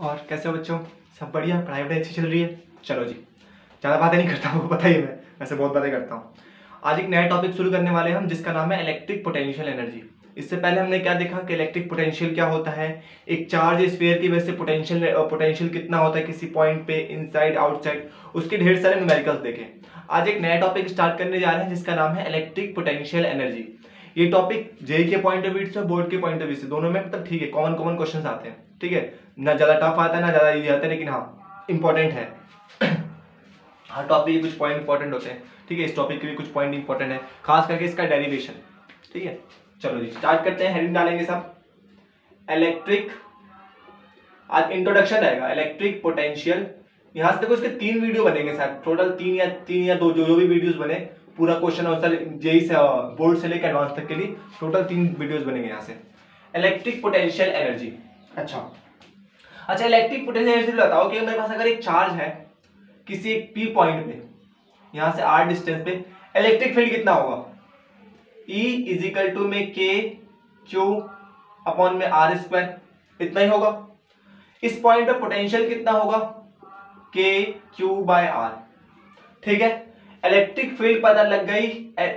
और कैसे हो बच्चों? सब बढ़िया, पढ़ाई वढ़ाई अच्छी चल रही है? चलो जी, ज़्यादा बातें नहीं करता हूँ, पता ही है, मैं वैसे बहुत बातें करता हूँ। आज एक नया टॉपिक शुरू करने वाले हैं हम, जिसका नाम है इलेक्ट्रिक पोटेंशियल एनर्जी। इससे पहले हमने क्या देखा कि इलेक्ट्रिक पोटेंशियल क्या होता है, एक चार्ज स्फीयर की वजह से पोटेंशियल कितना होता है किसी पॉइंट पे, इनसाइड आउटसाइड, उसके ढेर सारे न्यूमेरिकल्स देखे। आज एक नया टॉपिक स्टार्ट करने जा रहे हैं जिसका नाम है इलेक्ट्रिक पोटेंशियल एनर्जी। ये टॉपिक जेई के पॉइंट ऑफ व्यू से, बोर्ड के पॉइंट ऑफ व्यू से, दोनों में मतलब ठीक है, कॉमन कॉमन क्वेश्चंस आते हैं। ठीक है, ना ज्यादा टफ आता है ना ज्यादा इजी आता है, लेकिन हाँ इंपॉर्टेंट है। हर टॉपिक के कुछ पॉइंट इंपॉर्टेंट होते हैं। ठीक है, इस टॉपिक के भी कुछ पॉइंट इंपॉर्टेंट है, खास करके इसका डेरिवेशन। ठीक है, चलो जी स्टार्ट करते हैं। हेडिंग डालेंगे सब इलेक्ट्रिक, आज इंट्रोडक्शन रहेगा इलेक्ट्रिक पोटेंशियल। यहां से देखो इसके 3 वीडियो बनेंगे शायद, टोटल 3 या 2 जो भी वीडियोस बने, पूरा क्वेश्चन आंसर जेई से बोर्ड से लेकर एडवांस तक के लिए टोटल 3 वीडियोस बनेंगे यहाँ से। Electric potential energy. अच्छा इलेक्ट्रिक पोटेंशियल एनर्जी बताओ कि मेरे पास अगर एक चार्ज है किसी एक पी पॉइंट पे, यहां से r डिस्टेंस पे, इलेक्ट्रिक फील्ड कितना होगा? E इज इक्वल टू में के क्यू अपॉन में आर स्क्वायर, इतना ही होगा। इस पॉइंट पे पोटेंशियल कितना होगा? के क्यू बाय आर। ठीक है, इलेक्ट्रिक फील्ड पता लग गई,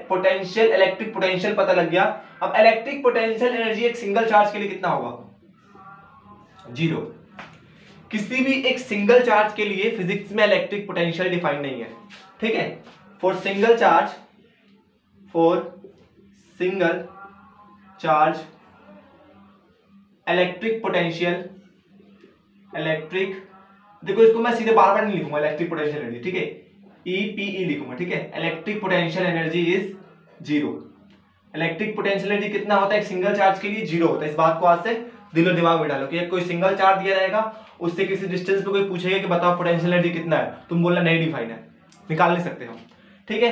पोटेंशियल, इलेक्ट्रिक पोटेंशियल पता लग गया। अब इलेक्ट्रिक पोटेंशियल एनर्जी एक सिंगल चार्ज के लिए कितना होगा? 0। किसी भी एक सिंगल चार्ज के लिए फिजिक्स में इलेक्ट्रिक पोटेंशियल डिफाइन नहीं है। ठीक है, for single charge electric potential, देखो इसको मैं सीधे बार बार नहीं लिखूंगा इलेक्ट्रिक पोटेंशियल एनर्जी, ठीक है, EPE लिखूंगा। ठीक है, electric potential energy is 0। Electric potential energy कितना होता है एक सिंगल चार्ज के लिए? 0 होता है। इस बात को आज से दिलो दिमाग में डालो कि कोई सिंगल चार्ज दिया रहेगा, उससे किसी डिस्टेंस पे कोई पूछेगा कि बताओ पोटेंशियल एनर्जी कितना है, तुम बोलना नहीं डिफाइन है, निकाल नहीं सकते हम। ठीक है,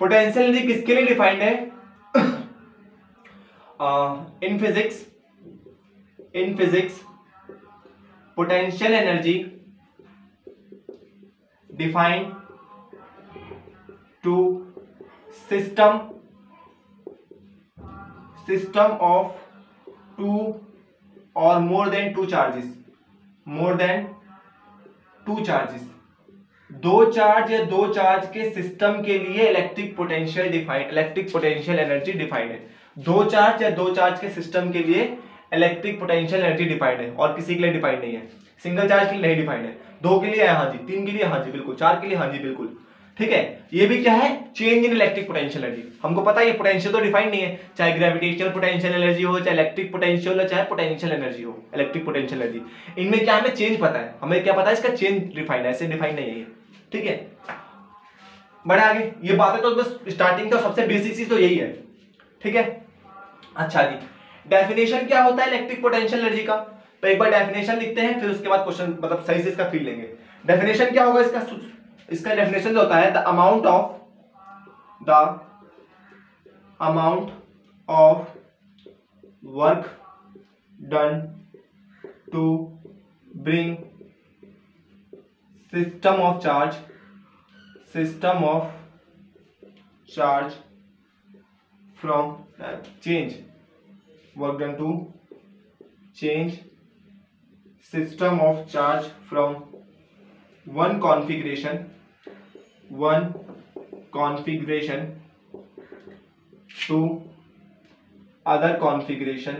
पोटेंशियल एनर्जी किसके लिए डिफाइंड है? In physics potential energy defined to system of 2 or more than 2 charges, दो चार्ज या दो चार्ज के सिस्टम के लिए इलेक्ट्रिक पोटेंशियल एनर्जी डिफाइंड है। दो चार्ज या दो चार्ज के सिस्टम के लिए इलेक्ट्रिक पोटेंशियल एनर्जी डिफाइंड है, और किसी के लिए डिफाइंड नहीं है। सिंगल चार्ज के लिए नहीं डिफाइंड है, 2 के लिए है हाँ जी, 3 के लिए हाँ जी बिल्कुल, 4 के लिए हाँ जी बिल्कुल। ठीक है, ये भी क्या है? चेंज इन इलेक्ट्रिक पोटेंशियल एनर्जी। हमको पता है ये पोटेंशियल तो डिफाइंड नहीं है, चाहे ग्रेविटेशनल पोटेंशियल एनर्जी हो, चाहे इलेक्ट्रिक पोटेंशियल हो, चाहे पोटेंशियल एनर्जी हो, इलेक्ट्रिक पोटेंशियल एनर्जी, इनमें क्या हमें चेंज पता है, हमें क्या पता है इसका चेंज डिफाइंड है, ऐसे डिफाइंड नहीं है ये। ठीक है, बढ़े आगे। ये बातें तो बस स्टार्टिंग का सबसे बेसिक चीज तो यही है। ठीक है, अच्छा जी, डेफिनेशन क्या होता है इलेक्ट्रिक पोटेंशियल एनर्जी का? तो एक बार डेफिनेशन लिखते हैं, फिर उसके बाद क्वेश्चन मतलब सही से इसका फील लेंगे। डेफिनेशन क्या होगा इसका डेफिनेशन जो होता है, the amount of work done to bring system of charge from change work done to change system of charge from one configuration to other configuration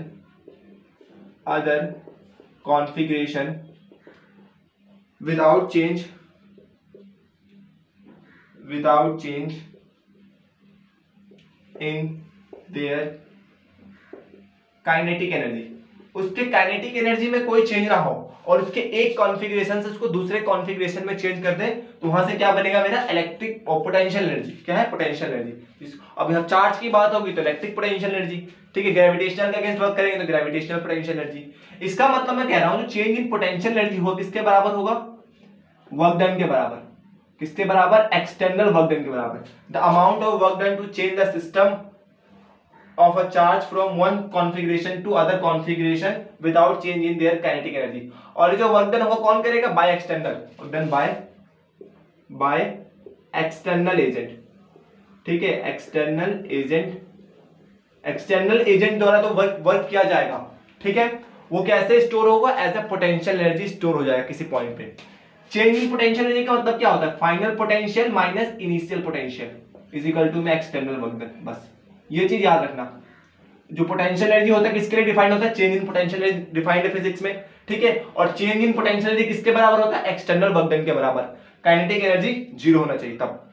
without change in their kinetic energy। उसके kinetic energy में कोई change ना हो, और उसके एक configuration से उसको दूसरे कॉन्फ़िगरेशन में चेंज कर दे, तो वहां से क्या बनेगा मेरा? Electric potential energy. क्या है? Potential energy. अब यहां चार्ज की बात होगी तो इलेक्ट्रिक पोटेंशियल एनर्जी। ठीक है, ग्रेविटेशनल के अगेंस्ट वर्क करेंगे तो ग्रेविटेशनल पोटेंशियल एनर्जी। इसका मतलब मैं कह रहा हूं जो चेंज इन पोटेंशियल एनर्जी हो, किसके बराबर होगा? वर्क डन के बराबर। किसके बराबर? एक्सटर्नल वर्क डन के बराबर। The amount of work done to change the system of a charge from one configuration to other configuration without change in their kinetic energy। और जो वर्क डन होगा कौन करेगा? By external, done by external agent. ठीक है, external agent द्वारा तो work किया जाएगा। ठीक है, वो कैसे स्टोर होगा, as a potential energy store हो जाएगा किसी पॉइंट पे। चेंज इन पोटेंशियल एनर्जी का मतलब क्या होता है, final potential minus initial potential is equal to में एक्सटर्नल वर्क डन। बस ये चीज याद रखना। जो पोटेंशियल एनर्जी होता है किसके लिए डिफाइंड होता है, change in potential energy defined है फिजिक्स में, ठीक है। और चेंज इन पोटेंशियल एनर्जी किसके बराबर होता है, एक्सटर्नल वर्क डन के बराबर। काइनेटिक एनर्जी जीरो होना चाहिए तब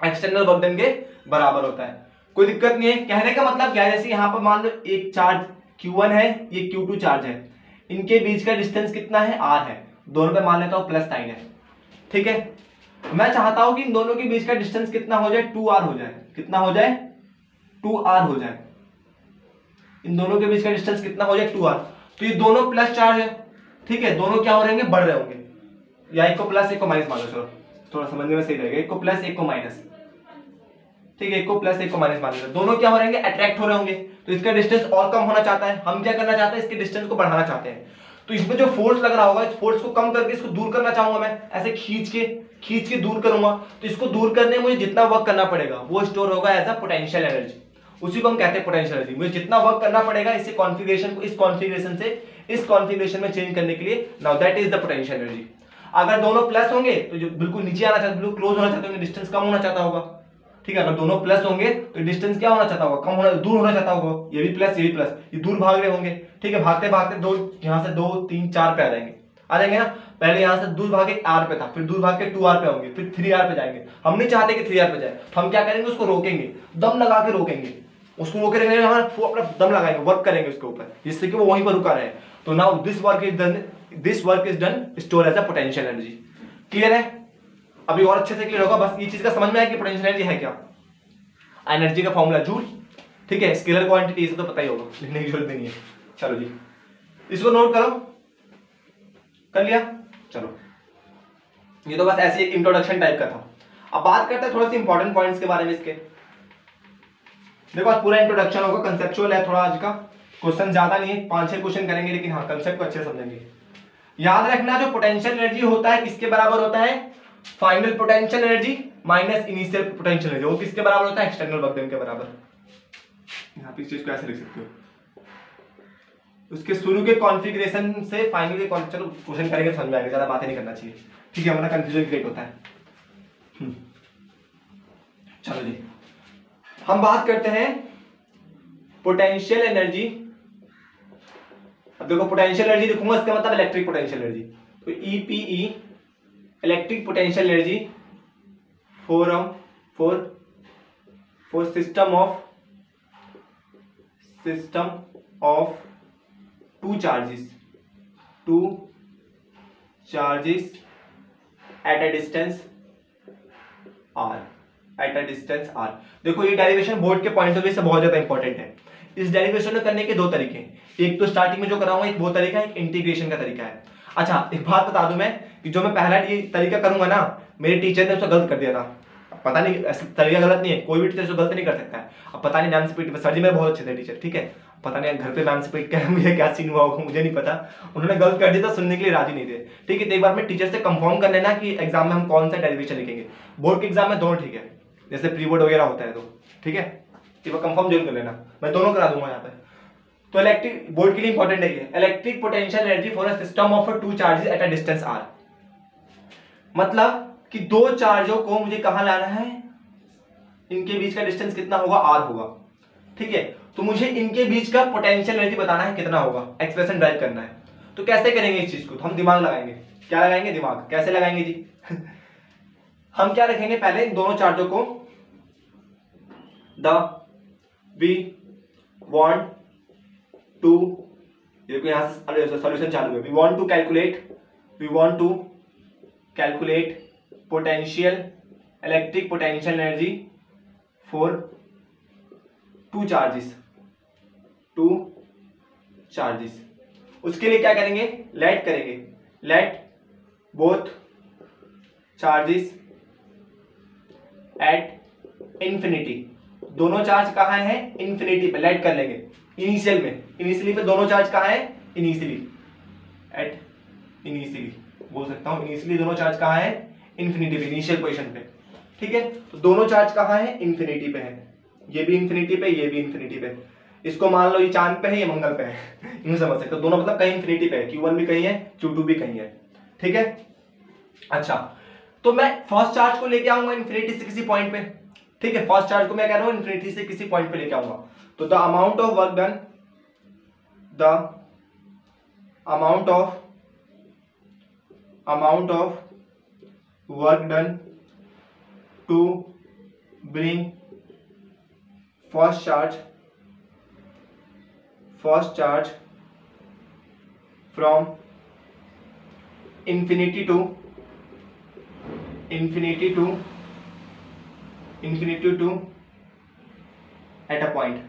एक्सटर्नल वर्क डन के बराबर होता है। कोई दिक्कत नहीं है। कहने का मतलब क्या है, जैसे यहाँ पर मान लो एक चार्ज Q1 है, ये Q2 चार्ज है, इनके बीच का डिस्टेंस कितना है, R है। दोनों पे मान लेता हूँ प्लस साइन है, ठीक है। मैं चाहता हूं कि इन दोनों के बीच का डिस्टेंस कितना हो जाए, 2R हो जाए। कितना हो जाए, 2R हो जाए। इन दोनों के बीच का डिस्टेंस कितना हो जाए, 2R। तो ये दोनों प्लस चार्ज है, ठीक है। दोनों क्या हो रहेंगे, बढ़ रहे होंगे, या एक को प्लस एक को माइनस मान लो, चलो थोड़ा समझने में सही रहेगा। एक को प्लस एक को माइनस, ठीक है। एक को प्लस एक को माइनस मान लो। दोनों क्या हो रहेंगे, अट्रैक्ट हो रहे होंगे। तो इसका डिस्टेंस और कम होना चाहता है, हम क्या करना चाहते हैं, इसके डिस्टेंस को बढ़ाना चाहते हैं। तो इसमें जो फोर्स लग रहा होगा, इस फोर्स को कम करके इसको दूर करना चाहूंगा मैं, ऐसे खींच के दूर करूंगा। तो इसको दूर करने में मुझे जितना वर्क करना पड़ेगा वो स्टोर होगा एज अ पोटेंशियल एनर्जी, उसी को हम कहते हैं पोटेंशियल एनर्जी। मुझे जितना वर्क करना पड़ेगा इस कॉन्फ़िगरेशन को इस कॉन्फ़िगरेशन से इस कॉन्फ़िगरेशन में चेंज करने के लिए, now that is the potential energy. अगर दोनों प्लस होंगे तो जो बिल्कुल नीचे आना चाहते, बिल्कुल क्लोज होना चाहते होंगे, डिस्टेंस कम होना चाहता होगा, ठीक है। अगर दोनों प्लस होंगे तो डिस्टेंस क्या होना चाहता होगा, कम होना, दूर होना चाहता होगा। ये भी प्लस ये भी प्लस, ये दूर भाग रहे होंगे, ठीक है। भागते भागते दो यहाँ से 2 3 4 पे आ जाएंगे ना। पहले यहाँ से दूर भागे R पे था, फिर दूर भाग के 2R पे होंगे, फिर 3R पे जाएंगे। हम नहीं चाहते कि 3R पे जाए, तो हम क्या करेंगे, उसको रोकेंगे, दम लगा के रोकेंगे, उसको रोके रहेंगे, अपना दम लगाएंगे, वर्क करेंगे उसके ऊपर, जिससे कि वो वहीं पर रुका रहे। तो now this work is done store as a potential energy. Clear है, अभी और अच्छे से क्लियर होगा। बस ये चीज का समझ में आया कि पोटेंशियल एनर्जी है क्या। एनर्जी का फॉर्मूला जूल, ठीक है। स्केलर क्वांटिटी इसे तो पता ही होगा, लिखने की जरूरत नहीं है। चलो जी, इसको नोट करो, कर लिया। चलो, ये तो बस ऐसे एक इंट्रोडक्शन टाइप का था। अब बात करते हैं थोड़ा से इंपॉर्टेंट पॉइंट्स के बारे में इसके। देखो आज पूरा इंट्रोडक्शन होगा, कंसेप्चुअल है थोड़ा आज का, क्वेश्चन ज्यादा नहीं है, 5-6 क्वेश्चन करेंगे, लेकिन हाँ कंसेप्ट को अच्छे से समझेंगे। याद रखना जो पोटेंशियल एनर्जी होता है किसके बराबर होता है, final potential energy minus initial potential energy. वो किसके बराबर होता है, एक्सटर्नल वर्क डन के बराबर। यहाँ पे इस चीज को ऐसे लिख सकते हो, उसके शुरू के कॉन्फ़िगरेशन से फाइनल के चलो क्वेश्चन करेंगे समझ में आएगा, ज्यादा बातें नहीं करना चाहिए, ठीक है, वरना कंफ्यूजन क्रिएट होता है। चलो जी, हम बात करते हैं पोटेंशियल एनर्जी। अब देखो पोटेंशियल एनर्जी लिखूंगा, इसका मतलब इलेक्ट्रिक पोटेंशियल एनर्जी। तो EPE electric potential energy for system of two charges at a distance r। देखो ये डेरिवेशन बोर्ड के पॉइंट ऑफ व्यू से बहुत ज्यादा इंपॉर्टेंट है। इस डेरिवेशन को करने के दो तरीके हैं, एक तो स्टार्टिंग में जो कराऊंगा एक वो तरीका है, एक इंटीग्रेशन का तरीका है। अच्छा एक बात बता दूं मैं कि जो मैं पहला ये तरीका करूंगा ना, मेरे टीचर ने उसको गलत कर दिया था। पता नहीं, ऐसा तरीका गलत नहीं है, कोई भी टीचर उसको गलत नहीं कर सकता है। अब पता नहीं मैम से पीट, सर जी मेरे बहुत अच्छे थे टीचर, ठीक है, पता नहीं घर पे मैम से पीट कर मुझे क्या सीन हुआ होगा, मुझे नहीं पता। उन्होंने गलत कर दिया था, सुनने के लिए राजी नहीं थे, ठीक है। तो एक बार में टीचर से कंफर्म कर लेना कि एग्जाम में हम कौन सा डेरिवेशन लिखेंगे। बोर्ड के एग्जाम में दोनों ठीक है, जैसे प्री बोर्ड वगैरह होता है तो ठीक है, एक बार कंफर्म जरूर कर लेना, मैं दोनों करा दूंगा यहाँ पे। तो इलेक्ट्रिक बोर्ड के लिए इंपॉर्टेंट है ये, electric potential energy for a system of two charges at a distance r। मतलब कि दो चार्जों को मुझे कहां लाना है, इनके बीच का डिस्टेंस कितना होगा, r होगा, ठीक है। तो मुझे इनके बीच का पोटेंशियल एनर्जी बताना है कितना होगा, एक्सप्रेशन ड्राइव करना है। तो कैसे करेंगे इस चीज को, तो हम दिमाग लगाएंगे। क्या लगाएंगे, दिमाग। कैसे लगाएंगे जी हम क्या रखेंगे, पहले इन दोनों चार्जों को वी वांट टू, देखो यहां से सॉल्यूशन चालू है, we want to calculate potential electric potential energy for two charges. उसके लिए क्या करेंगे, let both charges at infinity. दोनों चार्ज कहां है, इंफिनिटी पे लेट कर लेंगे। इनिशियली पे दोनों चार्ज कहां है, इनिशियली बोल सकता हूं, इनिशियली दोनों चार्ज कहां है, इंफिनिटी पे, इनिशियल पोजीशन पे, ठीक है। तो दोनों चार्ज कहां है, इंफिनिटी पे है, ये भी इंफिनिटी पे, ये भी इंफिनिटी पे। इसको मान लो ये चांद पे है, ये मंगल पे है यूं समझ सकते हो, दोनों मतलब कहीं इंफिनिटी पे है, Q1 भी कहीं है, Q2 भी कहीं है, ठीक है। अच्छा, तो मैं फर्स्ट चार्ज को लेके आऊंगा इंफिनिटी से किसी पॉइंट पे, ठीक है, फर्स्ट चार्ज को मैं कह रहा हूं इंफिनिटी से किसी पॉइंट पे लेके आऊंगा, तो the amount of work done, the amount of work done to bring first charge from infinity to at a point,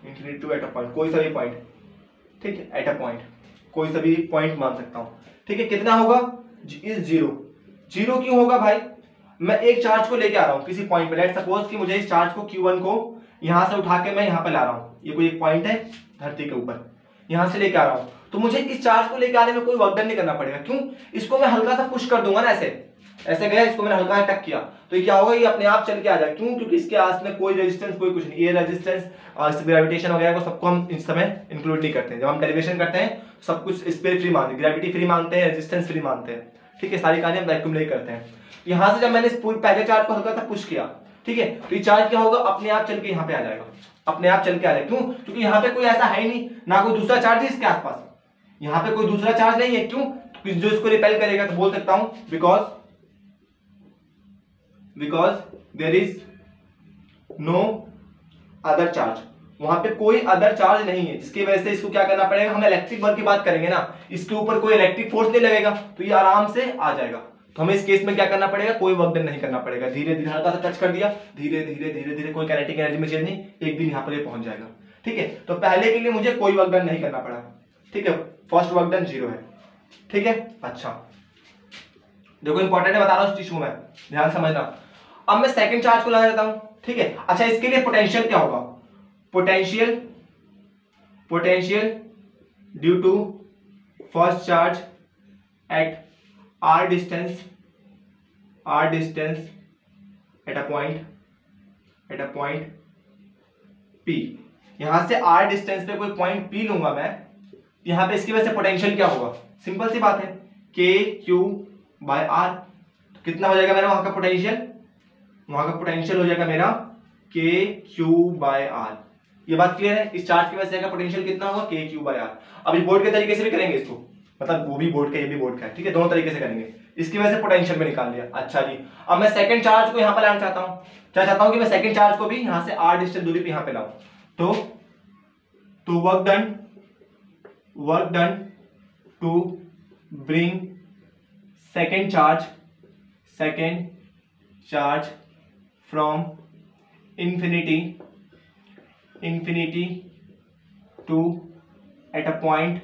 infinity to at a point, कोई सा भी पॉइंट, ठीक है, at a point कोई सा भी पॉइंट मान सकता हूं, ठीक है। कितना होगा, इज जीरो। जीरो क्यों होगा भाई, मैं एक चार्ज को लेके आ रहा हूं किसी पॉइंट पे, लेट सपोज कि मुझे इस चार्ज को Q1 को यहां से उठा के मैं यहां पे ला रहा हूं, ये कोई एक पॉइंट है धरती के ऊपर, यहां से लेके आ रहा हूं, तो मुझे इस चार्ज को लेके आने में कोई वर्क डन नहीं करना पड़ेगा। क्यों, इसको मैं हल्का सा पुश कर दूंगा ना, ऐसे गया, इसको मैंने हल्का टक किया, तो ये क्या होगा, ये अपने आप चल के आ जाएगा। क्यों, क्योंकि इसके आस में कोई रेजिस्टेंस, कोई कुछ नहीं, ये रेजिस्टेंस और ग्रेविटेशन वगैरह को सबको हम इस समय इंक्लूड नहीं करते हैं। जब हम डेरिवेशन करते हैं सब कुछ इस पे फ्री मानते हैं, ग्रेविटी फ्री मानते हैं, रेजिस्टेंस फ्री मानते हैं, ठीक है, सारी कहानी हम वैक्यूम नहीं करते हैं। यहां से जब मैंने इस पहले चार्ज को हल्का सा पुश किया, ठीक है, तो ये चार्ज क्या होगा, अपने आप चल के यहाँ पे आ जाएगा, अपने आप चल के आ जाएगा। क्यों, क्योंकि यहाँ पे कोई ऐसा है ही नहीं, ना कोई दूसरा चार्ज है इसके आसपास, यहाँ पे कोई दूसरा चार्ज नहीं है। क्यों, जो इसको रिपेल करेगा, तो बोल सकता हूं because there is no other charge, वहां पे कोई अदर चार्ज नहीं है, जिसकी वजह से इसको क्या करना पड़ेगा, हम इलेक्ट्रिक वर्क की बात करेंगे ना, इसके ऊपर कोई इलेक्ट्रिक फोर्स नहीं लगेगा, तो ये आराम से आ जाएगा। तो हमें इस केस में क्या करना पड़ेगा, कोई वर्क डन नहीं करना पड़ेगा, धीरे धीरे हल्का सा टच कर दिया, धीरे धीरे कोई काइनेटिक एनर्जी में चेंज नहीं, एक दिन यहाँ पर ये पहुंच जाएगा, ठीक है। तो पहले के लिए मुझे कोई वर्क डन नहीं करना पड़ा, ठीक है, फर्स्ट वर्क डन जीरो है, ठीक है। अच्छा देखो इंपॉर्टेंट है, बता रहा हूं इस चीज को मैं, ध्यान समझना। अब मैं सेकंड चार्ज को लगा देता हूं, ठीक है। अच्छा, इसके लिए पोटेंशियल क्या होगा, potential due to first charge at r distance at a point P, यहां से r डिस्टेंस पे कोई पॉइंट P लूंगा मैं, यहां पे इसकी वजह से पोटेंशियल क्या होगा, सिंपल सी बात है, KQ/R। कितना हो जाएगा मेरा वहां का पोटेंशियल, हो जाएगा मेरा KQ/R। ये बात क्लियर है, इस चार्ज की वजह से का पोटेंशियल कितना होगा, KQ/R। अब इस बोर्ड के तरीके से भी करेंगे इसको, मतलब वो भी बोर्ड का, ये भी बोर्ड का है, ठीक है, दोनों तरीके से करेंगे। इसकी वजह से पोटेंशियल में निकाल लिया। अच्छा जी, अब मैं सेकंड चार्ज को यहां पर लाना चाहता हूं, क्या चाहता हूं कि मैं सेकंड चार्ज को भी यहां से r डिस्टेंस दूरी पे यहां पे लाऊं, तो work done to bring second charge from infinity to at a point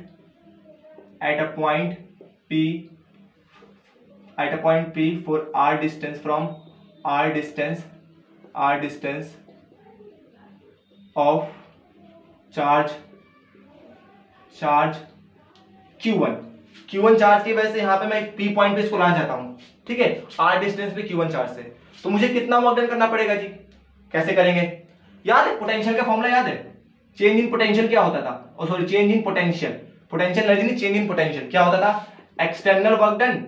P for r distance from r distance of charge Q1 charge की वजह से यहां पे मैं P पॉइंट पे इसको लाना चाहता हूं, ठीक है, r डिस्टेंस पे Q1 चार्ज से। तो मुझे कितना वर्क डन करना पड़ेगा जी, कैसे करेंगे, याद है पोटेंशियल का फॉर्मूला याद है, चेंज इन पोटेंशियल क्या होता था, और sorry change in potential energy नहीं, चेंज इन पोटेंशियल क्या होता था, external work done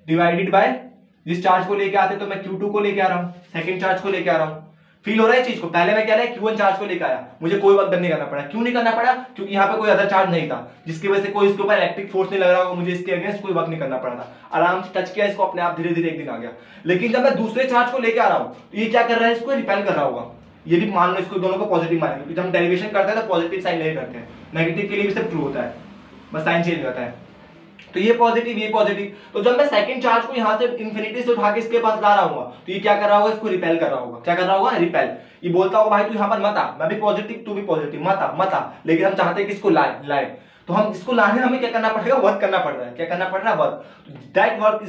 divided bye, जिस चार्ज को लेके आते तो मैं Q2 को लेके आ रहा हूं, सेकंड चार्ज को लेके आ रहा हूं, फील हो रहा है चीज को। पहले मैं क्या है Q1 चार्ज को लेकर आया, मुझे कोई वर्क डन नहीं करना पड़ा। क्यों नहीं करना पड़ा, क्योंकि यहाँ पे कोई अदर चार्ज नहीं था, जिसकी वजह से कोई इसके ऊपर इलेक्ट्रिक फोर्स नहीं लग रहा होगा, मुझे इसके अगेंस्ट कोई वर्क नहीं करना पड़ा था, आराम से टच किया इसको, अपने आप धीरे धीरे एक दिन आ गया। लेकिन जब मैं दूसरे चार्ज को लेकर आ रहा हूँ, तो ये क्या कर रहा है, इसको रिपेल कर रहा होगा, ये भी मान लो इसको दोनों को पॉजिटिव मानेंगे, क्योंकि जब हम डेरिवेशन करते हैं तो पॉजिटिव साइन नहीं करते हैं, नेगेटिव के लिए भी सिर्फ ट्रू होता है, बस साइन चेंज होता है। तो ये पॉजिटिव, ये पॉजिटिव, तो जब मैं सेकंड चार्ज को यहां से इंफिनिटी से उठा के इसके पास ला रहा हूं, तो ये क्या कर रहा होगा, इसको रिपेल कर रहा होगा। क्या कर रहा होगा, रिपेल। ये बोलता होगा भाई तू यहां पर मत आ, मैं भी पॉजिटिव तू भी पॉजिटिव, मत आ, लेकिन हम चाहते हैं कि इसको लाए, तो हम इसको लाने हमें क्या करना पड़ेगा, वर्क करना पड़ रहा है। क्या करना पड़ रहा है, work. That work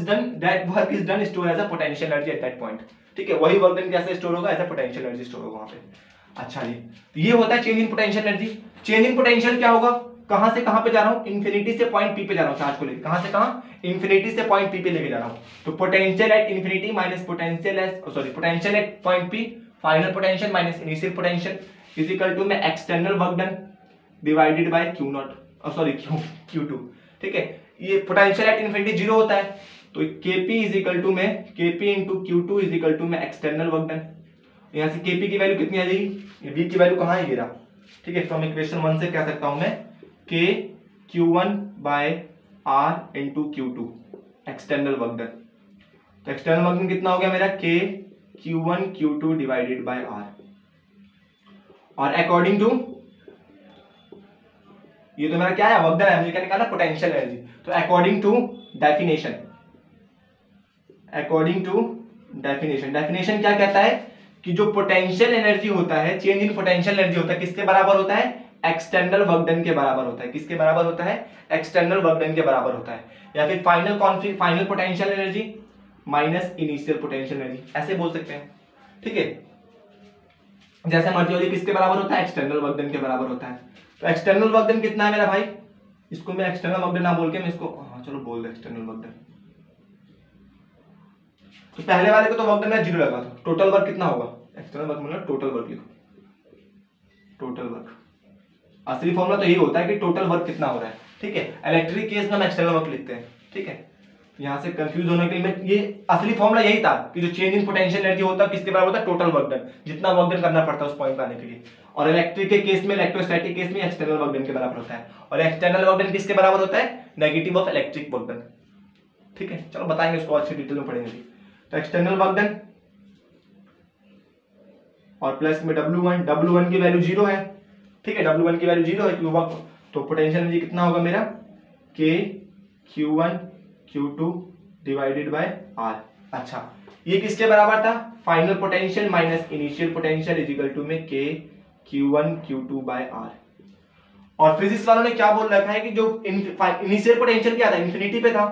is done store as a potential energy at that point, ठीक है। वही वर्क डन कैसे स्टोर होगा, as a potential energy store होगा वहां पे। अच्छा जी, तो ये होता है change in potential energy. Change in potential क्या होगा, कहां से कहां पे जा रहा हूं, इंफिनिटी से पॉइंट पी पे जा रहा हूं चार्ज को लेकर, कहां से कहां, इंफिनिटी से पॉइंट पी पे लेके जा रहा हूं। तो potential at infinity minus potential at point P, final potential minus initial potential is equal to में external work done divided by Q not, sorry Q2, ठीक है। ये पोटेंशियल एट इन्फिनिटी जीरो होता है, तो Kp इजिकल टू में Kp into Q2 is equal to में external work done. यहाँ से Kp की वैल्यू कितनी आ जाएगी, V की वैल्यू कहाँ है, ये रहा, ठीक है। फ्रॉम इक्वेशन 1 से कह सकता हूं मैं K Q1 by R into Q2 external work done. तो एक्सटर्नल वर्क डन कितना हो गया मेरा, K Q1 Q2 divided by R, और अकॉर्डिंग टू ये तो मेरा क्या है, वर्क डन है, मुझे क्या निकालना, पोटेंशियल एनर्जी। तो अकॉर्डिंग टू डेफिनेशन, डेफिनेशन क्या कहता है कि जो पोटेंशियल एनर्जी होता है, चेंज इन पोटेंशियल एनर्जी होता है, किसके बराबर होता है, एक्सटर्नल वर्क डन के बराबर होता है। किसके बराबर होता है, एक्सटर्नल वर्क डन के बराबर होता है, या फिर final potential energy minus initial potential energy, ऐसे बोल सकते हैं, ठीक है। जैसे मर्जी हो, किसके बराबर होता है, एक्सटर्नल वर्क डन के बराबर होता है। तो एक्सटर्नल वर्क डन कितना है मेरा भाई, इसको मैं एक्सटर्नल वर्क डन ना बोल के मैं इसको, हाँ चलो बोल दे एक्सटर्नल वर्क डन। तो पहले वाले को तो वर्क डन में जीरो लगा था, टोटल वर्क कितना होगा, एक्सटर्नल वर्क मतलब टोटल वर्क लिखो, टोटल वर्क। असली फॉर्मूला तो यही होता है कि टोटल वर्क कितना हो रहा है, ठीक है। इलेक्ट्रिक केस में हम एक्सटर्नल वर्क लिखते हैं, ठीक है। यहां से कंफ्यूज होने के लिए ये असली फॉर्मूला यही था कि जो चेंज इन पोटेंशियल एनर्जी होता है किसके बराबर होता है, टोटल वर्क डन, जितना वर्क डन करना पड़ता है उस पॉइंट पे आने के लिए। और इलेक्ट्रिक के केस में, इलेक्ट्रोस्टैटिक केस में एक्सटर्नल वर्क डन के बराबर होता है, और एक्सटर्नल वर्क डन किसके बराबर होता है, negative of electric work done, ठीक है। चलो बताएंगे उसको अच्छी डिटेल में पढ़ेंगे। तो एक्सटर्नल वर्क डन और प्लस में W1 की वैल्यू जीरो है, ठीक है। W1 की वैल्यू जीरो है क्योंकि वर्क, तो पोटेंशियल एनर्जी कितना होगा मेरा, K Q1 Q2 divided by R। अच्छा, ये किसके बराबर था, final potential minus initial potential is equal to में K Q1 Q2 by R। और फिजिक्स वालों ने क्या बोल रखा है कि जो इनिशियल पोटेंशियल क्या था, इंफिनिटी पे था,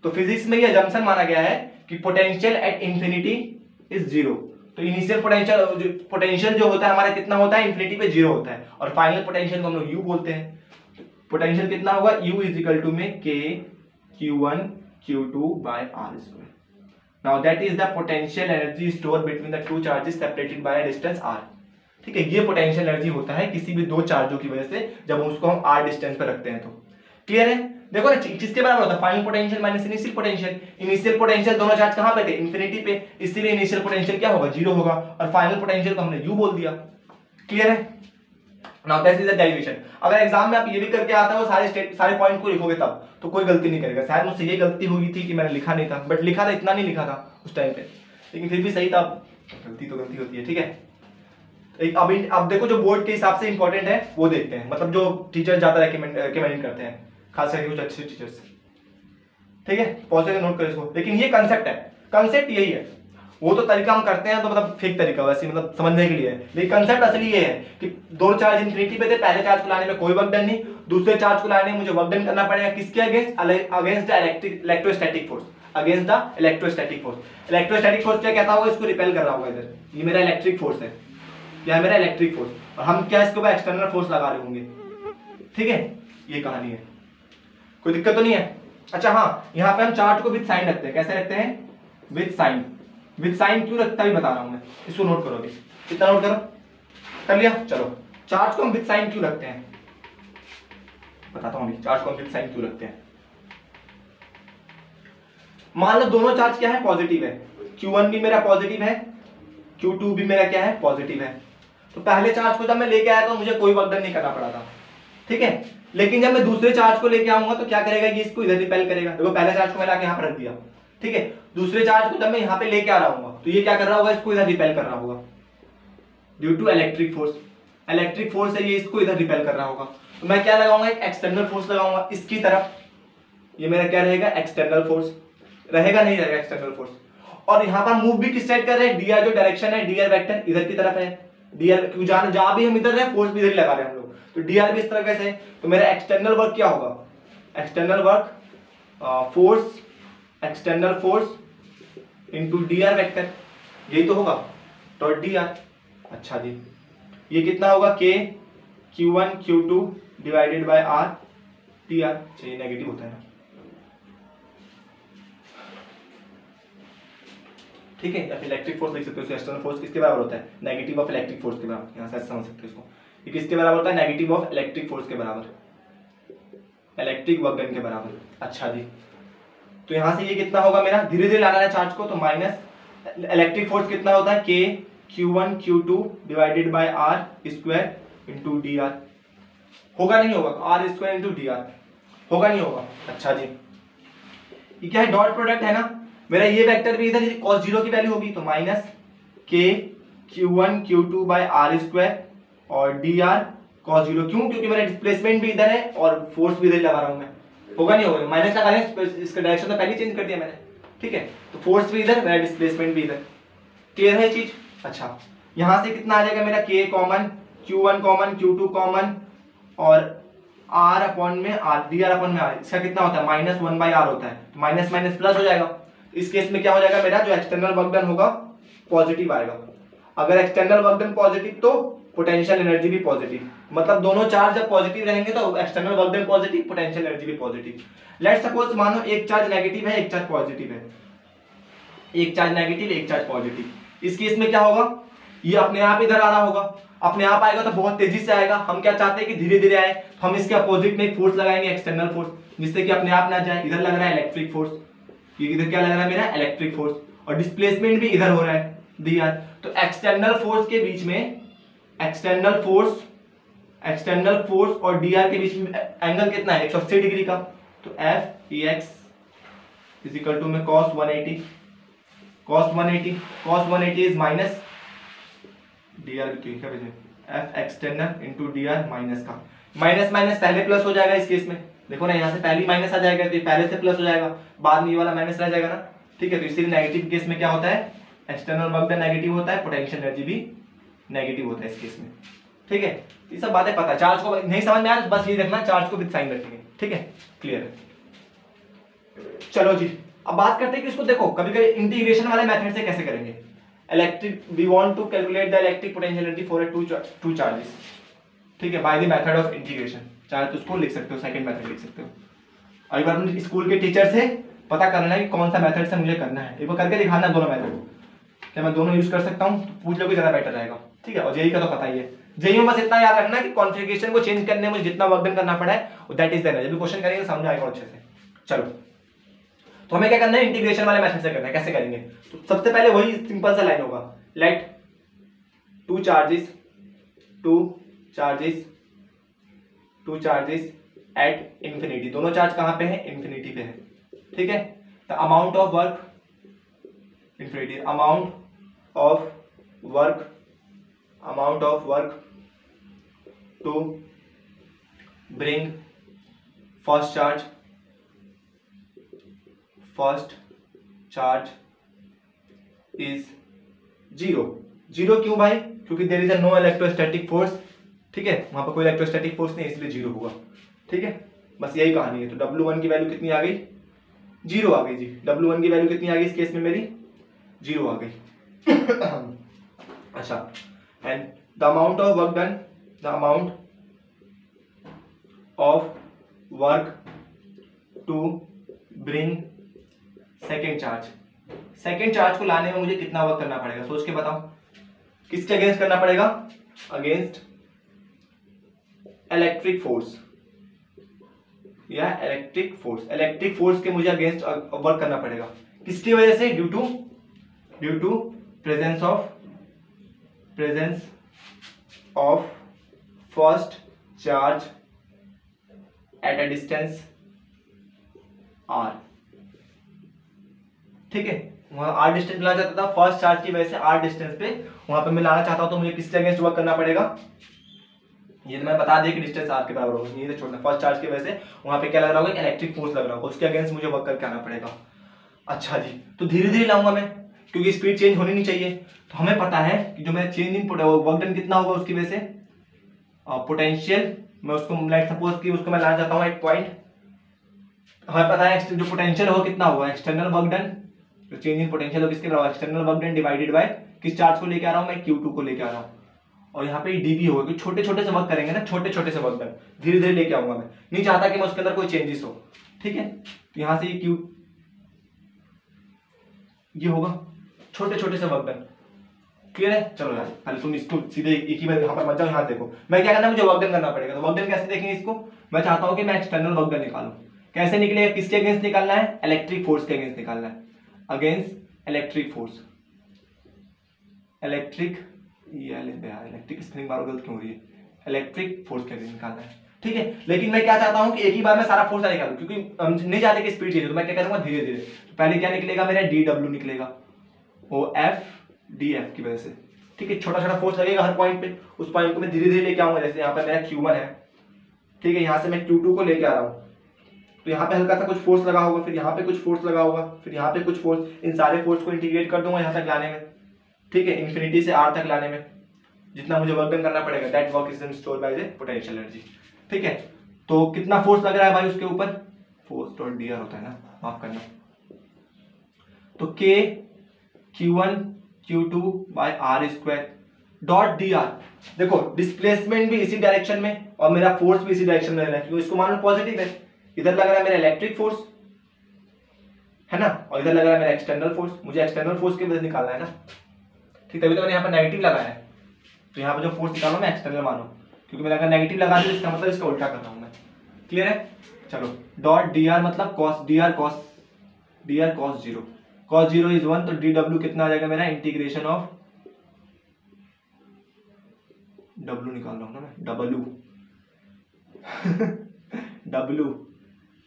तो फिजिक्स में ये अजम्पशन माना गया है कि potential at infinity is zero. तो इनिशियल पोटेंशियल जो होता है हमारा कितना होता है, इंफिनिटी पे जीरो होता है, और फाइनल पोटेंशियल को हम लोग U बोलते हैं। पोटेंशियल कितना होगा, U इजिकल टू में K Q1 Q2 by R square. Now that is the potential energy stored between the two charges separated by a distance R. ठीक है, ये पोटेंशियल एनर्जी होता है किसी भी दो चार्जों की वजह से जब उसको हम R डिस्टेंस पे रखते हैं। तो क्लियर है, देखो ना किसके बराबर होता है, final potential minus initial potential. Initial potential दोनों चार्ज कहां पे थे, इंफिनिटी पे, इसीलिए इनिशियल पोटेंशियल क्या होगा, जीरो होगा, और फाइनल पोटेंशियल को हमने U बोल दिया। क्लियर है, now that is the derivation. अगर एग्जाम में आप ये भी करके आता हो, सारे पॉइंट को लिखोगे तब तो कोई गलती नहीं करेगा। शायद मुझसे ये गलती हुई थी कि मैंने लिखा नहीं था, बट लिखा था, इतना नहीं लिखा था उस टाइम पे, लेकिन फिर भी सही था। गलती तो गलती होती है, ठीक है। एक अब देखो जो बोर्ड के हिसाब से इंपॉर्टेंट है वो देखते हैं, मतलब जो टीचर ज्यादा रिकमेंड करते हैं, खास करके कुछ अच्छे टीचर्स, ठीक है। पॉज करके नोट करो इसको। लेकिन ये कंसेप्ट है, कंसेप्ट यही है, वो तो तरीका हम करते हैं तो मतलब फेक तरीका वैसे, मतलब समझने के लिए है, लेकिन कंसेप्ट असली ये है कि दो चार्ज इंफिनिटी पे थे, पहले चार्ज को लाने में कोई वर्क डन नहीं, दूसरे चार्ज को लाने में मुझे वर्क डन करना पड़ेगा, किसके against, against the electrostatic force, against the electrostatic force. Electrostatic force क्या कहता होगा, इसको रिपेल कर रहा होगा इधर, ये मेरा इलेक्ट्रिक फोर्स है, क्या है मेरा इलेक्ट्रिक फोर्स, और हम क्या इसके ऊपर एक्सटर्नल फोर्स लगा रहे होंगे, ठीक है। ये कहानी है, कोई दिक्कत तो नहीं है। अच्छा हाँ, यहाँ पे हम चार्ज को विद साइन रखते हैं, कैसे रखते हैं, विद साइन। विद साइन क्यों रखता है बता रहा हूं मैं, इसको नोट करो अभी, कितना नोट करो, कर लिया। चलो, चार्ज को हम विद साइन क्यों रखते हैं, बताता हूं अभी, चार्ज को हम विद साइन क्यों रखते हैं। मान लो दोनों चार्ज क्या है, पॉजिटिव है, Q1 भी मेरा पॉजिटिव है, Q2 भी मेरा क्या है, पॉजिटिव है। तो पहले चार्ज को जब मैं लेके आया तो मुझे कोई वर्क डन नहीं करना पड़ा था, ठीक है। लेकिन जब मैं दूसरे चार्ज को लेके आऊंगा तो क्या करेगा, ये इसको इधर रिपेल करेगा। देखो पहले चार्ज को मैं लाके यहाँ पर रख दिया, ठीक है। दूसरे चार्ज को जब मैं यहाँ पे लेके आ रहा हूँ तो ये क्या कर रहा होगा, इसको इधर रिपेल कर रहा होगा, due to electric force. Electric force है, ये इसको इधर रिपेल कर रहा होगा। तो मैं क्या लगाऊंगा, एक एक्सटर्नल फोर्स लगाऊंगा इसकी तरफ, ये मेरा क्या रहेगा, एक्सटर्नल फोर्स रहेगा, नहीं रहेगा एक्सटर्नल फोर्स। और यहाँ पर मूव भी किस साइड कर रहे हैं, डीआर जो डायरेक्शन है, डीआर वेक्टर इधर की तरफ है, डीआर जहां भी हम इधर है, फोर्स भी इधर ही लगा रहे हैं हम लोग, तो डीआर भी इस तरह से। तो मेरा एक्सटर्नल वर्क क्या होगा, external work force, external force into D R vector, यही तो होगा, डॉट डीआर। अच्छा जी, ये कितना होगा, K Q1 Q2 divided by R dr। चाहिए नेगेटिव होता है ना, ठीक है, या फिर इलेक्ट्रिक फोर्स लिख सकते हो। एक्सटर्नल फोर्स किसके बराबर होता है? नेगेटिव ऑफ इलेक्ट्रिक फोर्स के बराबर। यहाँ से समझ सकते हो इसको, ये किसके बराबर होता है? नेगेटिव ऑफ इलेक्ट्रिक फोर्स के बराबर, इलेक्ट्रिक वर्क डन के बराबर। अच्छा जी, तो यहाँ से ये कितना होगा मेरा, धीरे धीरे लाना है चार्ज को, तो माइनस इलेक्ट्रिक फोर्स कितना होता है? K Q1 Q2 divided by R square into D R. होगा नहीं होगा? R square into D R होगा नहीं होगा? अच्छा जी, ये क्या है? डॉट प्रोडक्ट है ना मेरा, ये वेक्टर भी इधर cos जीरो की वैल्यू होगी, तो minus K Q1 Q2 by R square और डी आर cos जीरो। क्यों? क्योंकि मेरा डिस्प्लेसमेंट भी इधर है और फोर्स भी इधर लगा रहा हूं मैं। होगा नहीं होगा? माइनस लगा रहे हैं, इसका डायरेक्शन तो पहले चेंज कर दिया मैंने, ठीक है, तो फोर्स भी इधर, मेरा डिस्प्लेसमेंट भी इधर। क्लियर है चीज? अच्छा, यहां से कितना आ जाएगा मेरा? के common, Q1 common, Q2 common और आर अपॉन में आर, डी आर अपॉन में आर, इसका कितना होता है? माइनस 1/r होता है, तो माइनस माइनस प्लस हो जाएगा। इस केस में क्या हो जाएगा मेरा, जो एक्सटर्नल वर्क डन होगा पॉजिटिव आएगा। अगर एक्सटर्नल वर्क डन पॉजिटिव तो पोटेंशियल एनर्जी भी पॉजिटिव, मतलब दोनों चार्ज जब पॉजिटिव रहेंगे तो external work done positive, potential energy भी पॉजिटिव। लेट्स सपोज मानो एक चार्ज नेगेटिव है, एक चार्ज पॉजिटिव है, एक चार्ज नेगेटिव, एक चार्ज पॉजिटिव। इस केस में क्या होगा? ये अपने आप इधर आ रहा होगा, अपने आप आएगा तो बहुत तेजी से आएगा। हम क्या चाहते हैं कि धीरे धीरे आए, तो हम इसके अपोजिट में एक फोर्स लगाएंगे, एक्सटर्नल फोर्स, जिससे कि अपने आप ना जाए। इधर लग रहा है इलेक्ट्रिक फोर्स, ये इधर क्या लग रहा है मेरा? इलेक्ट्रिक फोर्स, और डिस्प्लेसमेंट भी इधर हो रहा है दिया। तो एक्सटर्नल फोर्स के बीच में, एक्सटर्नल फोर्स और डी आर के बीच में एंगल कितना है? 180 डिग्री का। तो F E X is equal to में cos 180 is minus D R की, क्या F external into D R minus का, माइनस माइनस पहले प्लस हो जाएगा। इस केस में देखो ना, यहाँ से पहले माइनस आ जाएगा, तो पहले से प्लस हो जाएगा, बाद में ये वाला माइनस रह जाएगा ना, ठीक है। तो इसीलिए नेगेटिव केस में क्या होता है? एक्सटर्नल वर्क डन नेगेटिव होता है, पोटेंशियल एनर्जी भी नेगेटिव होता है इस केस में, ठीक है। ये सब बातें पता है, चार्ज को नहीं समझ में आया बस ये रखना, चार्ज को विद साइन रखेंगे, ठीक है, क्लियर है। चलो जी, अब बात करते हैं कि इसको देखो कभी कभी इंटीग्रेशन वाले मेथड से कैसे करेंगे। Electric, we want to calculate the electric potential energy for two charges, ठीक है, by the method of integration. चाहे तो उसको लिख सकते हो, सेकंड मेथड लिख सकते हो। और एक बार अपने स्कूल के टीचर से पता करना है कि कौन सा मेथड से मुझे करना है, एक बार करके दिखाना दोनों मेथड, क्या मैं दोनों यूज कर सकता हूँ, तो पूछ लोगे ज्यादा बेटर रहेगा, ठीक है। और जेई का तो पता ही है, जेई में बस इतना याद रखना कि कॉन्फ़िगरेशन को चेंज करने में मुझे जितना वर्क डन करना पड़ा है दैट इज द एनर्जी। जब भी क्वेश्चन करेंगे समझ आएगा अच्छे से। चलो, तो हमें क्या करना है? इंटीग्रेशन वाले मेथड से करना है। कैसे करेंगे? तो सबसे पहले वही सिंपल सा लाइन होगा, let two charges at infinity. दोनों चार्ज कहां पे है? इंफिनिटी पे है, ठीक है। The amount of work infinity, amount of work to bring first charge is zero. Zero क्यों भाई? क्योंकि there is a no electrostatic force, ठीक है, वहां पर कोई इलेक्ट्रोस्टैटिक फोर्स नहीं, इसलिए जीरो होगा, ठीक है। बस यही कहानी है। तो W1 की वैल्यू कितनी आ गई? जीरो आ गई जी। W1 की वैल्यू कितनी आ गई इस केस में? मेरी जीरो आ गई। अच्छा, and the amount of work to bring second charge को लाने में मुझे कितना वर्क करना पड़ेगा? सोच के बताओ, किसके अगेंस्ट करना पड़ेगा? अगेंस्ट इलेक्ट्रिक फोर्स या इलेक्ट्रिक फोर्स के मुझे अगेंस्ट वर्क करना पड़ेगा। किसकी वजह से? Due to presence of first charge at a distance r, ठीक है। वहां r डिस्टेंस लाना चाहता था, फर्स्ट चार्ज की वजह से r डिस्टेंस पे वहां पे मैं लाना चाहता हूं, तो मुझे किसके अगेंस्ट वर्क करना पड़ेगा? ये तो मैं बता दिया कि डिस्टेंस r के बराबर होगा, ये तो छोड़ना। फर्स्ट चार्ज की वजह से वहां पे क्या लग रहा होगा? इलेक्ट्रिक फोर्स लग रहा होगा, उसके अगेंस्ट मुझे वर्क करके आना पड़ेगा। अच्छा जी, तो धीरे धीरे लाऊंगा मैं, क्योंकि स्पीड चेंज होनी नहीं चाहिए। तो हमें पता है कि जो मेरा चेंज इन वर्क डन कितना होगा उसकी वजह से, पोटेंशियल, मैं उसको लाइक सपोज कि उसको मैं लाना चाहता हूँ एक पॉइंट, हमें पता है जो पोटेंशियल होगा कितना होगा? एक्सटर्नल वर्क डन, जो चेंज इन पोटेंशियल होगा किसके बराबर? External work done divided bye किस चार्ज को लेके आ रहा हूँ मैं? Q2 को लेके आ रहा हूँ। और यहाँ पे dv होगा, क्योंकि छोटे छोटे से वर्क करेंगे ना, छोटे छोटे से वर्क डन धीरे धीरे लेके आऊंगा मैं, नहीं चाहता कि मैं उसके अंदर कोई चेंजेस हो, ठीक है। तो यहाँ से ये Q ये होगा, छोटे छोटे से वर्क डन। क्लियर है? चलो यार पहले तुम इसको सीधे एक ही बार यहाँ पर मत जाओ, यहाँ देखो मैं क्या करना है, मुझे वर्क डन करना पड़ेगा। तो वर्क डन कैसे देखेंगे इसको, मैं चाहता हूँ कि मैं एक्सटर्नल वर्क डन निकालूं। कैसे निकलेगा, किसके अगेंस्ट निकालना है, इलेक्ट्रिक फोर्स के अगेंस्ट निकालना है, against electric force, electric spring बार गलत क्यों हो रही है, इलेक्ट्रिक फोर्स के अगेंस्ट निकालना है। ठीक है, लेकिन मैं क्या चाहता हूं कि एक ही बार में सारा फोर्स निकालूं, क्योंकि हम नहीं चाहते कि स्पीड चाहिए, तो मैं क्या करूंगा धीरे धीरे। तो पहले क्या निकलेगा मेरा DW निकलेगा, ओ एफ DF की वजह से। ठीक है, छोटा छोटा फोर्स लगेगा हर पॉइंट पे, उस पॉइंट को मैं धीरे धीरे लेके आऊंगा। जैसे यहाँ पर मेरा Q1 है, ठीक है, यहाँ से मैं Q2 को लेके आ रहा हूँ, तो यहाँ पे हल्का सा कुछ फोर्स लगा होगा, फिर यहाँ पे कुछ फोर्स लगा होगा, फिर यहाँ पे कुछ फोर्स, इन सारे फोर्स को इंटीग्रेट कर दूंगा यहाँ तक लाने में। ठीक है, इन्फिनिटी से R तक लाने में जितना मुझे वर्क डन करना पड़ेगा, that work is stored by the potential energy. ठीक है, तो कितना फोर्स लग रहा है भाई उसके ऊपर, फोर्स डॉट dr होता है ना, माफ करना, तो K Q1 Q2 by R square dot dr। देखो डिस्प्लेसमेंट भी इसी डायरेक्शन में और मेरा फोर्स भी इसी डायरेक्शन में रह रहा है, क्योंकि इसको मान लो पॉजिटिव है, इधर लग रहा है मेरा इलेक्ट्रिक फोर्स है ना, और इधर लग रहा है मेरा एक्सटर्नल फोर्स, मुझे एक्सटर्नल फोर्स की वजह निकालना है ना। ठीक, तभी तो मैंने यहाँ पर नेगेटिव लगाया है, तो यहाँ पर जो फोर्स निकालो मैं एक्सटर्नल मानो, क्योंकि मैंने अगर नेगेटिव लगा दिया इसका मतलब इसका उल्टा कर रहा हूँ मैं। क्लियर है? चलो, डॉट dr मतलब cos dr cos 0, cos 0 is 1, तो dw कितना आ जाएगा मेरा, इंटीग्रेशन ऑफ w निकाल रहा हूँ ना मैं, w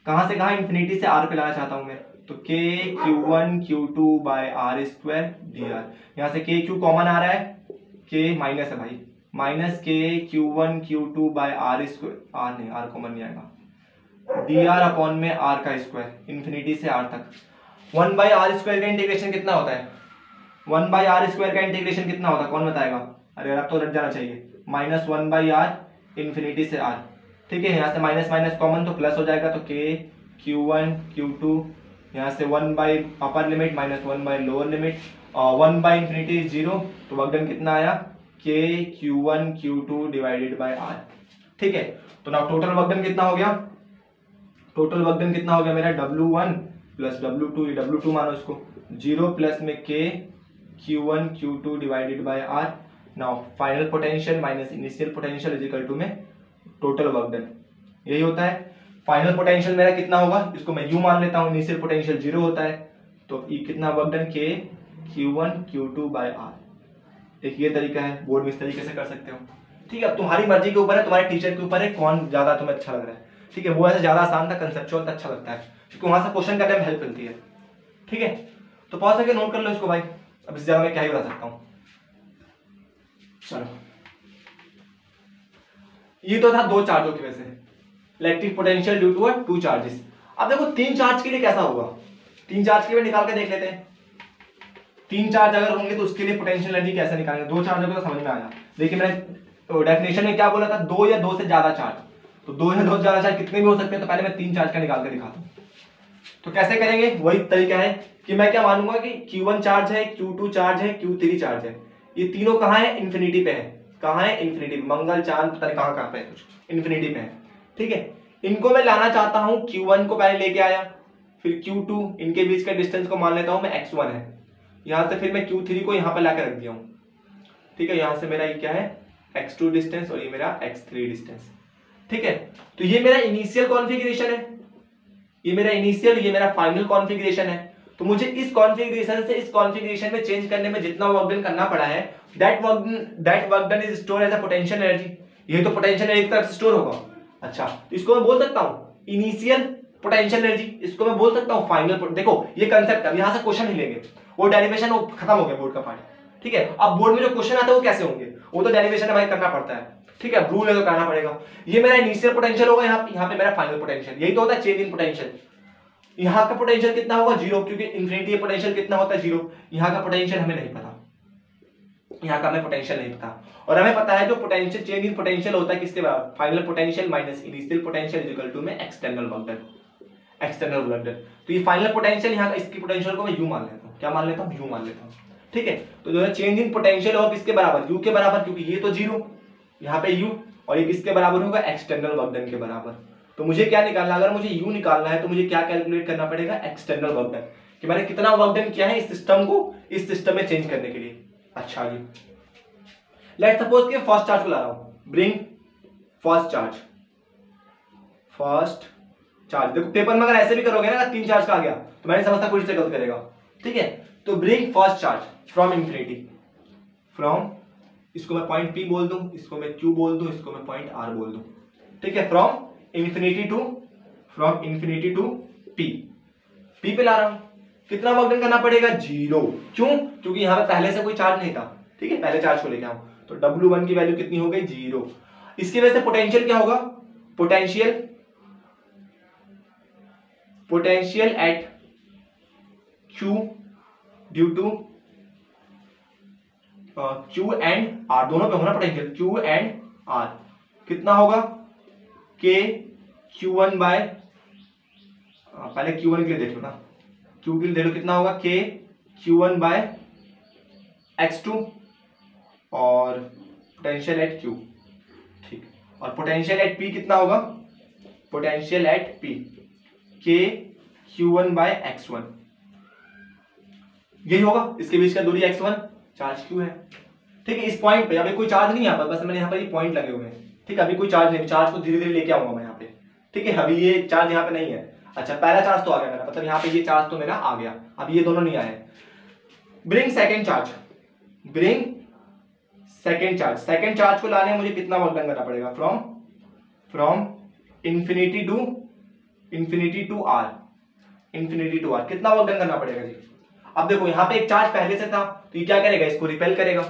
कहाँ से कहाँ, इन्फिनिटी से r पे लाना चाहता हूँ मैं, तो K Q1 Q2 by R square dr। यहाँ से K Q कॉमन आ रहा है, K माइनस है भाई, minus K Q1 Q2 by R square, R नहीं, R कॉमन नहीं आएगा, dr अपॉन में R का स्क्वायर, इन्फिनिटी से R तक। 1 बाय R स्क्वायर का इंटीग्रेशन कितना होता है, 1 बाय R स्क्वायर का इंटीग्रेशन कितना होता है, कौन बताएगा? अरे अब तो रट जाना चाहिए, माइनस 1 बाई R इन्फिनिटी से R। ठीक है, यहाँ से माइनस माइनस कॉमन तो प्लस हो जाएगा, तो K Q1 Q2, यहाँ से 1 by upper limit minus 1 by lower limit, 1 by infinity 0, तो वर्क डन कितना आया, K Q1 Q2 divided by R। ठीक है, तो ना टोटल वर्क डन कितना हो गया, टोटल वर्क डन कितना हो गया मेरा, W1 प्लस W2, W2 मानो इसको 0 प्लस में K Q1 Q2 divided by R। Now final potential minus initial potential is equal to में टोटल वर्क डन, यही होता है। फाइनल पोटेंशियल मेरा कितना होगा, इसको मैं U मान लेता हूँ, इनिशियल पोटेंशियल 0 होता है, तो ये कितना work done, K Q1 Q2 by R। एक ये तरीका है, बोर्ड में इस तरीके से कर सकते हो। ठीक है, अब तुम्हारी मर्जी के ऊपर है, तुम्हारे टीचर के ऊपर है, कौन ज्यादा तुम्हें अच्छा लग रहा है। ठीक है, वो ऐसे ज्यादा आसान था, कंसेप्चुअल था, अच्छा लगता है, क्योंकि वहां से क्वेश्चन करने में हेल्प मिलती है। ठीक है, तो पॉज करके नोट कर लो इसको भाई, अब इससे ज्यादा मैं क्या ही बता सकता हूँ। चलो, ये तो था दो चार्जों की वजह से, electric potential due to two charges. अब देखो तीन चार्ज के लिए कैसा होगा, तीन चार्ज के लिए निकाल के देख लेते हैं। तीन चार्ज अगर होंगे तो उसके लिए पोटेंशियल एनर्जी कैसे निकालेंगे, दो चार्ज होगा तो समझ में आया। देखिए मैंने डेफिनेशन में क्या बोला था, दो या दो से ज्यादा चार्ज, तो दो या दो से ज्यादा चार्ज कितने भी हो सकते हैं, तो पहले मैं तीन चार्ज का निकाल के दिखाता हूँ। तो कैसे करेंगे, वही तरीका है कि मैं क्या मानूंगा कि Q1 चार्ज है, Q2 चार्ज है, Q3 चार्ज है, ये तीनों कहाँ है, इन्फिनिटी पे है। कहाँ है, इन्फिनिटी पे, मंगल चांद पता नहीं कहाँ पे है, कुछ इन्फिनिटी पे है। ठीक है, इनको मैं लाना चाहता हूँ, Q1 को पहले लेके आया, फिर Q2, इनके बीच का डिस्टेंस को मान लेता हूँ मैं x1 है, यहाँ से फिर मैं Q3 को यहाँ पे लाके रख दिया हूँ। ठीक है, यहाँ से मेरा ये क्या है, x2 डिस्टेंस और ये मेरा x3 डिस्टेंस। ठीक है, तो ये मेरा इनिशियल कॉन्फ़िगरेशन है, ये मेरा इनिशियल, ये मेरा फाइनल कॉन्फ़िगरेशन है। तो मुझे इस कॉन्फ़िगरेशन से इस कॉन्फ़िगरेशन में चेंज करने में जितना वर्क डन करना पड़ा है, that work done is stored as a potential energy. ये तो पोटेंशियल एनर्जी एक तरफ से स्टोर होगा। अच्छा, इसको मैं बोल सकता हूँ इनिशियल पोटेंशियल एनर्जी, इसको मैं बोल सकता हूँ फाइनल। देखो ये कंसेप्ट, अब यहाँ से क्वेश्चन ही लेंगे, वो डेरिवेशन वो खत्म हो गया बोर्ड का पार्ट। ठीक है, अब बोर्ड में जो क्वेश्चन आता है वो कैसे होंगे, वो तो डेरिवेशन भाई करना पड़ता है। ठीक है, रूल है तो करना पड़ेगा। ये मेरा इनिशियल पोटेंशियल होगा, यहाँ पे मेरा फाइनल पोटेंशियल, यही तो होता है चेंज इन पोटेंशियल। यहाँ का पोटेंशियल कितना होगा, जीरो, क्योंकि इन्फिनिटी पोटेंशियल कितना होता है, जीरो। यहाँ का पोटेंशियल हमें नहीं पता, यहाँ का हमें पोटेंशियल नहीं पता, और हमें पता है जो पोटेंशियल चेंज इन पोटेंशियल होता है किसके बराबर, final potential minus initial potential is equal to में external work done, external work done. तो ये फाइनल पोटेंशियल, यहाँ का इसकी पोटेंशियल को मैं यू मान लेता हूँ, क्या मान लेता हूँ, यू मान लेता हूँ। ठीक है, तो जो है चेंज इन पोटेंशियल होगा किसके बराबर, यू के बराबर, क्योंकि ये तो जीरो, यहाँ पे यू, और ये किसके बराबर होगा, एक्सटर्नल वर्क डन के बराबर। तो मुझे क्या निकालना, अगर मुझे u निकालना है तो मुझे क्या कैलकुलेट करना पड़ेगा, एक्सटर्नल वर्क डन। कि मैंने कितना वर्क डन किया है इस सिस्टम को इस सिस्टम में चेंज करने के लिए। अच्छा जी, लेट्स सपोज कि फर्स्ट चार्ज को ला रहा हूं, ब्रिंग फर्स्ट चार्ज। देखो पेपर में अगर ऐसे भी करोगे ना 3 चार्ज का आ गया तो मैंने समझता पूरी तरह गलत करेगा, ठीक है। तो bring first charge from infinity, from, इसको मैं पॉइंट P बोल दूं, इसको मैं Q बोल दूं, इसको मैं पॉइंट R बोल दूं, ठीक है। फ्रॉम इन्फिनिटी टू P पे ला रहा हूं, कितना वर्क डन करना पड़ेगा? 0। क्यों? क्योंकि यहां पे पहले से कोई चार्ज नहीं था, ठीक है। पहले चार्ज को लेके आऊं तो W1 की वैल्यू कितनी हो गई? 0। इसकी वजह से पोटेंशियल क्या होगा? Potential at Q due to Q and R, दोनों पे होना पोटेंशियल, Q एंड R कितना होगा? K Q1 बाय, पहले Q1 के लिए देख लो ना, Q के लिए देख लो कितना होगा? K Q1 बाय X2 और पोटेंशियल एट Q, ठीक। और पोटेंशियल एट P कितना होगा? Potential at P K Q1 by X1, यही होगा। इसके बीच का दूरी X1, चार्ज Q है, ठीक है। इस पॉइंट पे अभी कोई चार्ज नहीं यहाँ पर, बस मैंने यहाँ पर ये पॉइंट लगे हुए हैं, ठीक है। अभी कोई चार्ज नहीं, चार्ज को धीरे धीरे लेके आऊंगा मैं यहाँ पे, ठीक है। अभी ये चार्ज यहाँ पे नहीं है। अच्छा, पहला चार्ज तो आ गया मेरा, मतलब यहाँ पे ये चार्ज तो मेरा आ गया, अब ये दोनों नहीं आए। ब्रिंग सेकेंड चार्ज को लाने मुझे कितना वर्क डन करना पड़ेगा? फ्रॉम इन्फिनिटी टू R, कितना वर्क डन करना पड़ेगा जी? अब देखो यहाँ पे एक चार्ज पहले से था तो ये क्या करेगा? इसको रिपेल करेगा।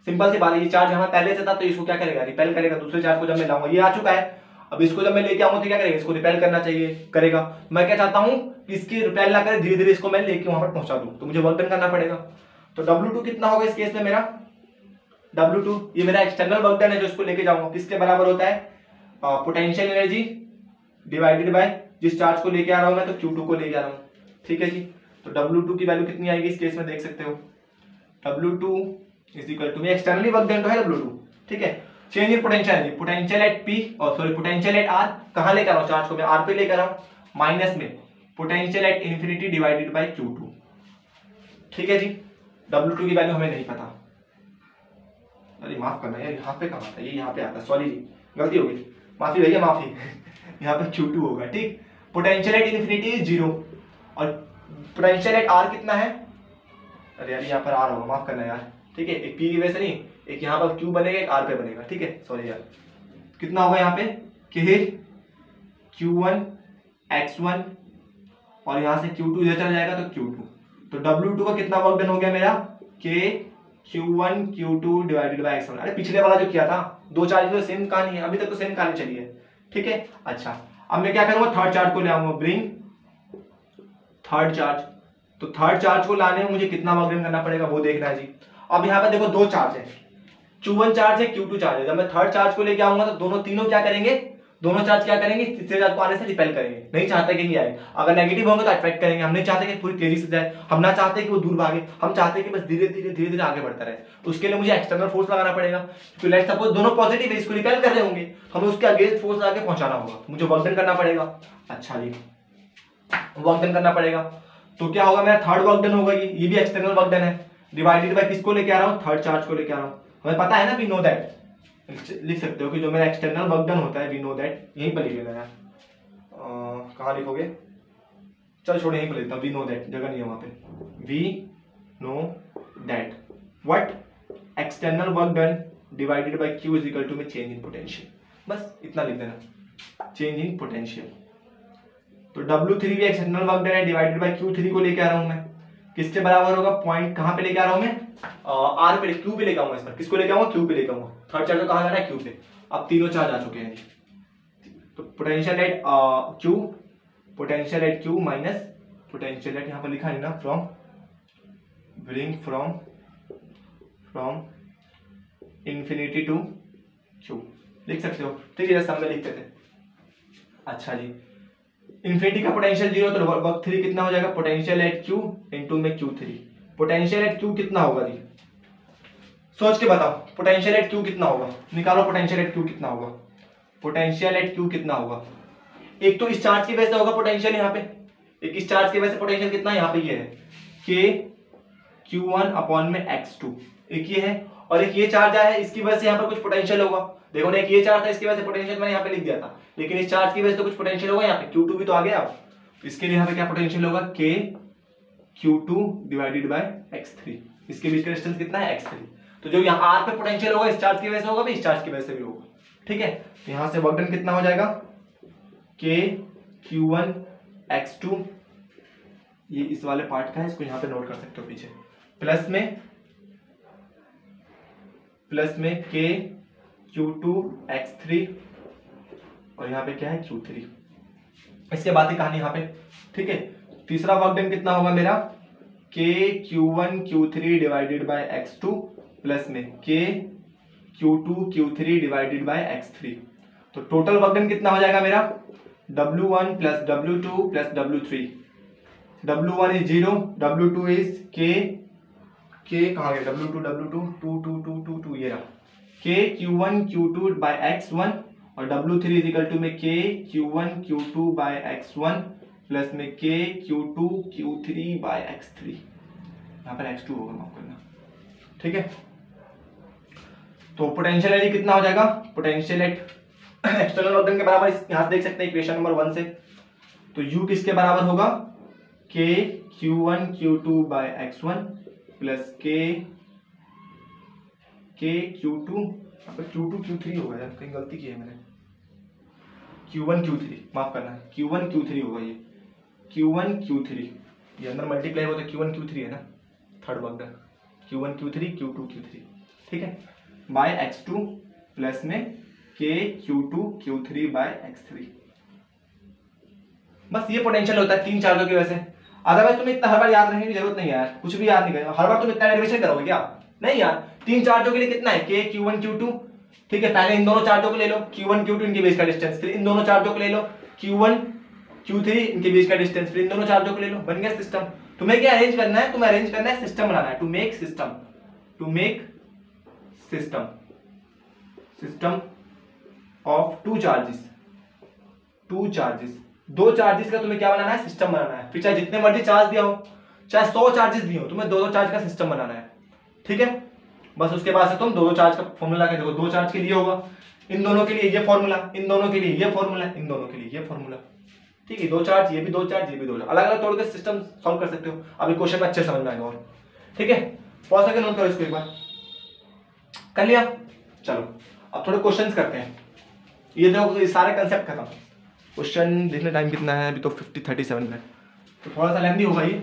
सिंपल सी बात है, ये चार्ज यहाँ पहले से था तो इसको क्या करेगा? रिपेल करेगा। दूसरे चार्ज को जब मैं लाऊंगा, ये आ चुका है, अब इसको जब मैं लेके आऊंगा तो क्या करेगा? इसको रिपेल करना चाहिए, करेगा। मैं क्या चाहता हूँ कि इसकी रिपेल ना करे, धीरे धीरे इसको मैं लेके वहां पर पहुंचा दूं, तो मुझे वर्क डन करना पड़ेगा। तो W2 कितना होगा इस केस में मेरा? W2 ये मेरा एक्सटर्नल वर्क डन है जो इसको लेके जाऊंगा, किसके बराबर होता है? पोटेंशियल एनर्जी डिवाइडेड बाय जिस चार्ज को लेके आ रहा हूं मैं, तो Q2 को लेके आ रहा हूं, ठीक है जी। तो W2 की वैल्यू कितनी आएगी इस केस में? देख सकते हो W2 is equal to, externally work done तो है W2, ठीक है। Change in potential energy, potential at P और सॉरी पोटेंशियल एट R, कहां लेकर आ रहा हूं? चार्ज को मैं R पे लेकर आ रहा हूं, माइनस में potential at infinity divided by Q2, ठीक है जी। W2 की वैल्यू हमें नहीं पता, अरे माफ करना यार, यहाँ पे कहाँ था? ये यहाँ पे आता, सॉरी जी, गलती हो गई, माफी भैया माफी। यहाँ पे Q2 होगा, ठीक। पोटेंशियल एट इन्फिनिटी इज 0 और पोटेंशियल एट R कितना है? अरे यार यहाँ पर R होगा, माफ करना यार, ठीक है। एक P की वजह से नहीं, एक यहाँ पर Q बनेगा, एक R पे बनेगा, ठीक है, सॉरी यार। कितना होगा यहाँ पे? K Q1 X1 और यहाँ से Q2 इधर चला जाएगा तो Q2, तो W2 का कितना वर्क डन हो गया मेरा? K Q1 Q2 divided bye X1। अरे पिछले वाला जो किया था, दो चार्ज तो सेम कहानी है, अभी तक तो सेम कहानी चली है, ठीक है। अच्छा, अब मैं क्या करूंगा? थर्ड चार्ज को ले आऊंगा, ब्रिंग थर्ड चार्ज। तो थर्ड चार्ज को लाने में मुझे कितना वर्क डन करना पड़ेगा वो देखना है जी। अब यहाँ पे देखो दो चार्ज है, Q1 चार्ज है, Q2 चार्ज है। जब मैं थर्ड चार्ज को लेके आऊंगा तो तीनों क्या करेंगे? दोनों चार्ज क्या करेंगे? तीसरे चार्ज को आने से रिपेल करेंगे। नहीं चाहते कि ये आए, अगर नेगेटिव होंगे तो अट्रैक्ट करेंगे। हम नहीं चाहते कि पूरी तेजी से जाए, हम ना चाहते कि वो दूर भागे, हम चाहते हैं कि बस धीरे धीरे आगे बढ़ता रहे। उसके लिए मुझे एक्सटर्नल फोर्स लगाना पड़ेगा। तो लेट्स सपोज दोनों पॉजिटिव है, इसको रिपेल कर रहे होंगे, तो हमें उसके अगेंस्ट फोर्स लगा के पहुंचाना होगा, मुझे वर्क डन करना पड़ेगा। अच्छा जी, वर्क डन करना पड़ेगा, तो क्या होगा? मेरा थर्ड वर्क डन होगा, ये भी एक्सटर्नल वर्क डन है, डिवाइडेड बाय किसको लेके आ रहा हूँ? थर्ड चार्ज को लेके आ रहा हूँ। हमें पता है ना, वी नो दैट, लिख सकते हो कि जो मेरा एक्सटर्नल वर्क डन होता है, वी नो दैट, यहीं पर लिख लेना यार। कहाँ लिखोगे? चल छोड़, यहीं पर लिखता हूँ, वी नो दैट, जगह नहीं है वहां पे। We know that what external work done divided by Q is equal to में चेंज इन पोटेंशियल, बस इतना लिख देना, चेंज इन पोटेंशियल। तो W3 भी एक्सटर्नल वर्क डन है, डिवाइडेड बाय Q3 को लेके आ रहा हूं मैं, किसके बराबर होगा? पॉइंट कहां पे लेके आ रहा हूं मैं? R पे, Q पे लेके आऊंगा। इस पर किसको लेके आऊंगा? Q पे लेके आऊंगा। थर्ड चार्ज कहां जाना है? Q पे। अब तीनों चार्ज आ चुके हैं, तो potential at Q, potential at Q minus potential at, यहां पर लिखा है ना, from bring from infinity to Q, लिख सकते हो, ठीक है, जैसे हम लिखते थे। अच्छा जी, इन्फिनिटी का पोटेंशियल 0 तो वर्क 3 कितना हो जाएगा? पोटेंशियल एट Q इनटू में Q3। पोटेंशियल एट Q कितना होगा जी? सोच के बताओ, पोटेंशियल एट Q कितना होगा? निकालो पोटेंशियल एट Q कितना होगा? पोटेंशियल एट Q कितना होगा? एक तो इस चार्ज की वजह से होगा पोटेंशियल यहाँ पे, एक इस चार्ज की वजह से पोटेंशियल कितना है, यहाँ पे ये है के Q1 अपॉन में x2, एक ये है, और एक ये चार्ज आया है, इसकी वजह से यहाँ पर कुछ पोटेंशियल होगा। देखो ना, एक ये चार्ज था, इसकी वजह से पोटेंशियल मैंने यहाँ पे लिख दिया था, लेकिन इस चार्ज की वजह से तो कुछ पोटेंशियल होगा यहाँ पे, Q2 भी तो आ गया। तो इसके लिए यहाँ पे क्या पोटेंशियल होगा, के Q2 डिवाइडेड बाय x3, इसके बीच का डिस्टेंस कितना है, x3। तो जो यहाँ r पे पोटेंशियल होगा इस चार्ज की वजह से होगा भी, इस चार्ज की वजह से भी होगा। ठीक है, तो यहाँ से वर्क डन कितना हो जाएगा, के Q1 x2, ये इस वाले पार्ट का है, इसको यहाँ पे नोट कर सकते हो पीछे, प्लस में के Q2 x3, और यहाँ पे क्या है Q3। इसके बाद ही कहानी यहाँ पे। ठीक है, तीसरा वर्क डन कितना होगा मेरा, के Q1 Q3 divided by x2 plus में के Q2 Q3 divided by x3। तो टोटल वर्क डन कितना हो जाएगा मेरा, W1 plus W2 plus W3। W1 is 0, W2 is के कहाँ गया, W2 2 ये रहा, के Q1 Q2 बाय x1, और W3 इज इक्वल टू में के Q1 Q2 bye x1 plus में के Q2 Q3 बाय x3, यहाँ पर x2 होगा, माफ करना। ठीक है, तो पोटेंशियल एनर्जी कितना हो जाएगा, potential at external work done के बराबर, यहाँ से देख सकते हैं इक्वेशन नंबर 1 से। तो U किसके बराबर होगा, के Q1 Q2 bye x1 plus के Q2, यहाँ पर Q2 Q3 होगा यार, कहीं गलती की है मैंने, Q1 Q3, माफ करना, Q1 Q3 होगा, ये Q1 Q3, ये अंदर मल्टीप्लाई होता है, Q1 Q3 है ना, third work done, Q1 Q3 Q2 Q3। ठीक है, बाय x2 प्लस में के Q2 Q3 बाय x3। बस ये पोटेंशियल होता है तीन चार्जों की वजह से। अदरवाइज तुम्हें इतना हर बार याद रखने की जरूरत नहीं है यार, कुछ भी याद नहीं करेगा हर बार तुम इतना डेरिवेशन करोगे क्या, नहीं यार। तीन चार्जों के लिए कितना है, के Q1 Q2। ठीक है, पहले इन दोनों चार्जों को ले लो, Q1 Q2 इनके बीच का डिस्टेंस, फिर इन दोनों चार्जों को ले लो, Q1 Q3 इनके बीच का डिस्टेंस, फिर इन दोनों चार्जों को ले लो, बन गया सिस्टम। तुम्हें क्या अरेंज करना है, तुम्हें अरेंज करना है, सिस्टम बनाना है, to make system of two charges, दो चार्जेस का तुम्हें क्या बनाना है, सिस्टम बनाना है। फिर चाहे जितने मर्जी चार्ज दिया हो, चाहे 100 चार्जेस दिए हो, तुम्हें दो चार्ज का सिस्टम बनाना है। ठीक है, बस उसके बाद से तुम दो चार्ज का फॉर्मूला के देखो, दो चार्ज के लिए होगा इन दोनों के लिए ये फॉर्मूला, इन दोनों के लिए ये फॉर्मूला, इन दोनों के लिए ये फॉर्मूला। ठीक है, दो चार्ज, ये भी दो चार्ज, ये भी दो चार्ज, अलग अलग तोड़ के सिस्टम सॉल्व कर सकते हो। अभी क्वेश्चन में अच्छे समझ में आएगा। और ठीक है, पॉज करके नोट करो इसको, एक बार कर लिया। चलो अब थोड़े क्वेश्चंस करते हैं। ये देखो, ये सारे कंसेप्ट खत्म। क्वेश्चन देखने टाइम कितना है, अभी तो 37 मिनट, तो थोड़ा सा लेंथी होगा ये,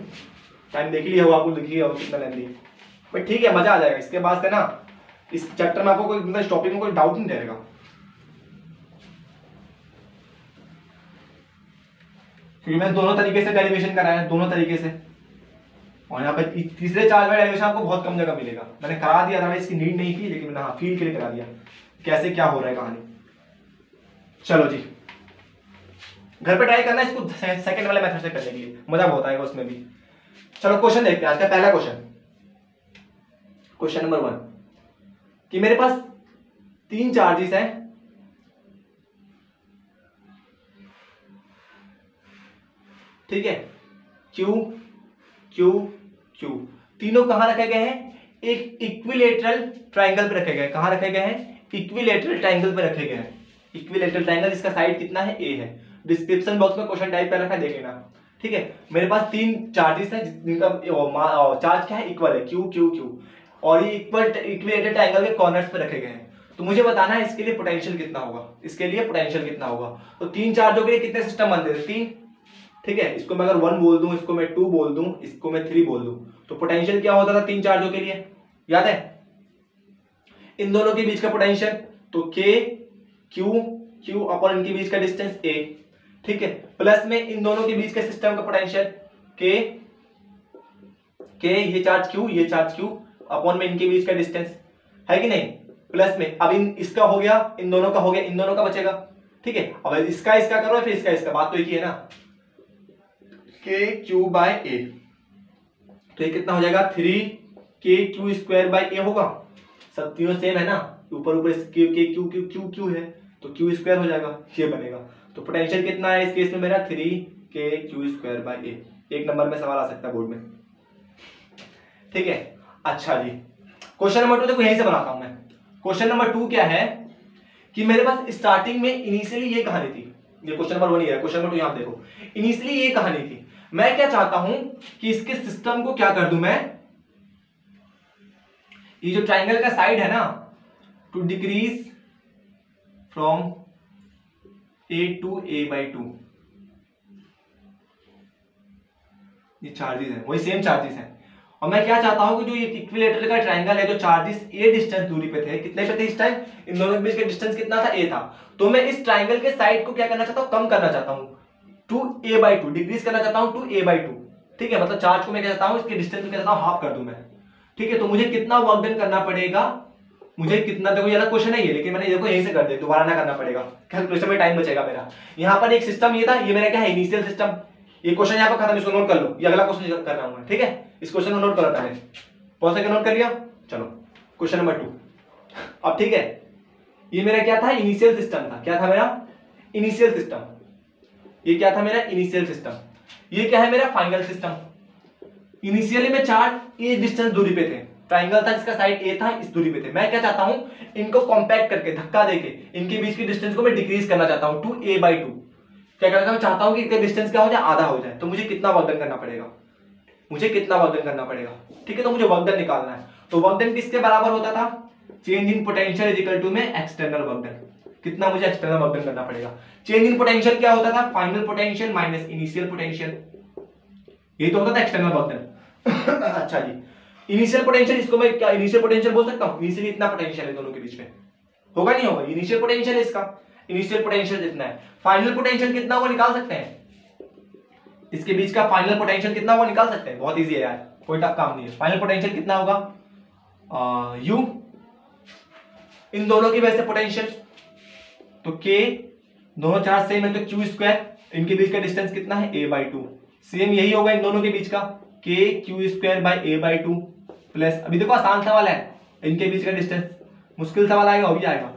टाइम देख लिया होगा, आपको देखिए कितना लेंथी है, बट ठीक है, मजा आ जाएगा। इसके बाद से ना इस चैप्टर में आपको कोई मतलब इस टॉपिक में कोई डाउट नहीं रहेगा। क्योंकि मैंने दोनों तरीके से डेरिवेशन कराया है, दोनों तरीके से, और यहाँ पे तीसरे चार्ज वाले डेरिवेशन आपको बहुत कम जगह मिलेगा। मैंने करा दिया था, इसकी नीड नहीं की, लेकिन मैंने हाँ फील के लिए करा दिया कैसे क्या हो रहा है कहानी। चलो जी, घर पे ट्राई करना इसको सेकंड वाले मेथड से करने के लिए, मजा बहुत आएगा उसमें भी। चलो क्वेश्चन देखते हैं। आज का पहला क्वेश्चन नंबर 1, कि मेरे पास तीन चार्जेस हैं, ठीक है, Q Q Q, तीनों कहां रखे गए हैं, एक इक्विलेटरल ट्राइंगल पे रखे गए। कहां रखे गए हैं, इक्विलेटरल ट्राइंगल पे रखे गए हैं। इक्विलेटरल ट्राइंगल, इसका साइड कितना है, A है। डिस्क्रिप्शन बॉक्स में क्वेश्चन टाइप कर रखा है, देख लेना। ठीक है, मेरे पास तीन चार्जेस हैं जिनका चार्ज क्या है, इक्वल है, Q Q Q, और ये इक्विलेटरल ट्राइंगल के कॉर्नर्स पे रखे गए हैं। तो मुझे बताना है इसके लिए पोटेंशियल कितना होगा, इसके लिए पोटेंशियल कितना होगा। तो तीन चार्जों के लिए कितने सिस्टम बनते थे, तीन। ठीक है, इसको मैं अगर 1 बोल दूं, इसको मैं 2 बोल दूं, इसको मैं 3 बोल दूं, तो पोटेंशियल क्या होता था तीन चार्जों के लिए, याद है, इन दोनों के बीच का पोटेंशियल, तो K Q Q अपॉन इनके बीच का डिस्टेंस A। ठीक है, प्लस में इन दोनों के बीच के सिस्टम का पोटेंशियल K ये चार्ज Q, ये चार्ज Q अपॉन में इनके बीच का डिस्टेंस, है कि नहीं। प्लस में अब इसका हो गया, इन दोनों का हो गया, इन दोनों का बचेगा। ठीक है, अब इसका करो, फिर इसका, बात तो एक ही है ना, K Q बाय A। तो ये कितना हो जाएगा, 3K Q² बाय A होगा। सब तीनों सेम है ना, ऊपर K Q है, तो Q² हो जाएगा, ये बनेगा। तो पोटेंशियल कितना है इस केस में मेरा, 3 3k⁴/a। एक नंबर में सवाल आ सकता है बोर्ड में, ठीक है। अच्छा जी, क्वेश्चन नंबर 2 देखो यहीं से बनाता हूं मैं। क्वेश्चन नंबर 2 क्या है कि मेरे पास स्टार्टिंग में इनिशियली ये कहानी थी, ये क्वेश्चन नंबर 1 ही है, क्वेश्चन नंबर 2 यहां देखो, इनिशियली ये कहानी थी। मैं क्या चाहता हूं कि इसके सिस्टम को क्या कर दूं मैं, ये जो ट्राइंगल का साइड है ना, to decrease from a to a/2, ये चार्जेस हैं, वही सेम चार्जेस हैं। और मैं क्या चाहता हूं कि जो ये इक्विलेटरल का ट्रायंगल है, जो चार्जेस a डिस्टेंस दूरी पे थे, कितने पे थे इस टाइम, इन दोनों के बीच का डिस्टेंस कितना था, a था। तो मैं इस ट्रायंगल के साइड को क्या करना चाहता हूं, कम करना चाहता हूं, टू a/2, डिक्रीज करना चाहता हूं टू a/2, ठीक है। मतलब चार्ज को मैं क्या चाहता हूं, इसके डिस्टेंस को क्या चाहता हूं, हाफ कर दूं मैं, ठीक है। तो मुझे कितना वर्क डन करना पड़ेगा, मुझे कितना, देखो ये अलग क्वेश्चन है ये, लेकिन मैंने देखो यहीं से कर दिया, दोबारा ना करना पड़ेगा, कैलकुलेशन में टाइम बचेगा मेरा। यहाँ पर एक सिस्टम ये था, ये मेरा क्या है, इनिशियल सिस्टम। ये क्वेश्चन यहाँ पर खत्म, इसको नोट कर लो, ये अगला क्वेश्चन कर रहा हूं मैं, ठीक है। इस क्वेश्चन को नोट करो पहले, बहुत से नोट कर लिया। चलो क्वेश्चन नंबर 2 अब, ठीक है। ये मेरा क्या था, इनिशियल सिस्टम था, क्या था मेरा, इनिशियल सिस्टम। ये क्या था मेरा, इनिशियल सिस्टम। ये क्या है मेरा, फाइनल सिस्टम। इनिशियली में चार्ज ए डिस्टेंस दूरी पे थे, ट्राइंगल था जिसका साइड ए था, इस दूरी पे थे। मैं क्या चाहता हूं, इनको कॉम्पैक्ट करके, धक्का देके इनके बीच की डिस्टेंस को मैं डिक्रीज करना चाहता हूं टू a/2। क्या करना चाहता हूं कि इनका डिस्टेंस क्या हो जाए, आधा हो जाए। तो मुझे कितना वर्क डन करना पड़ेगा, मुझे कितना वर्क डन करना पड़ेगा, ठीक है। तो मुझे वर्क डन निकालना है। तो वर्क डन किसके बराबर होता था, change in potential is equal to में एक्सटर्नल वर्क डन। कितना मुझे एक्सटर्नल वर्क डन करना पड़ेगा, चेंज इन पोटेंशियल क्या होता था, final potential minus initial potential, ये तो होता था एक्सटर्नल वर्क डन। अच्छा जी, इनिशियल पोटेंशियल, इसको मैं क्या इनिशियल पोटेंशियल बोल सकता हूं, इनिशियली इतना पोटेंशियल है दोनों के बीच में, होगा नहीं होगा, इनिशियल पोटेंशियल है इसका, इनिशियल पोटेंशियल जितना है। फाइनल पोटेंशियल कितना होगा निकाल सकते हैं, इसके बीच का फाइनल पोटेंशियल कितना होगा निकाल सकते हैं, बहुत इजी है यार, कोई टफ काम नहीं है। फाइनल पोटेंशियल कितना होगा, यू, इन दोनों की वजह से पोटेंशियल, तो के, दोनों चार्ज सेम है तो q², इनके बीच का डिस्टेंस कितना है, a/2, सेम यही होगा इन दोनों के बीच का, k⁴/a/2 प्लस, अभी देखो आसान सवाल है, इनके बीच का डिस्टेंस, मुश्किल सवाल आएगा वो भी आएगा,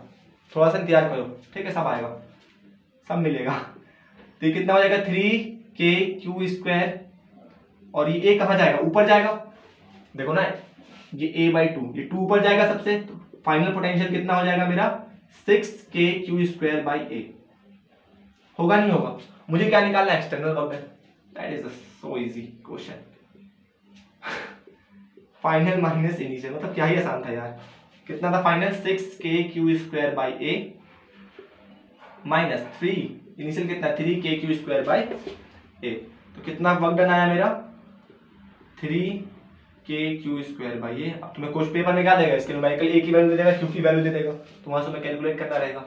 थोड़ा सा इंतजार करो, ठीक है, सब आएगा, सब मिलेगा। तो ये कितना हो जाएगा, 3k⁴, और ये a कहां जाएगा, ऊपर जाएगा, देखो ना, ये a/2, ये 2 ऊपर जाएगा सबसे, तो फाइनल पोटेंशियल कितना हो जाएगा मेरा, 6k⁴/a। होगा नहीं होगा, मुझे क्या निकालना है, external work done. That is so easy question. Final minus initial, मतलब क्या ही आसान था यार। कितना था फाइनल, 6k⁴/a माइनस 3, इनिशियल कितना, 3k⁴/a। तो कितना वर्क डन आया मेरा, 3k⁴/a। अब तुम्हें क्वेश्चन पेपर में क्या देगा, इसके न्यूमेरिकल a की वैल्यू दे देगा, q की वैल्यू दे देगा, तो वहां से मैं कैलकुलेट करना रहेगा।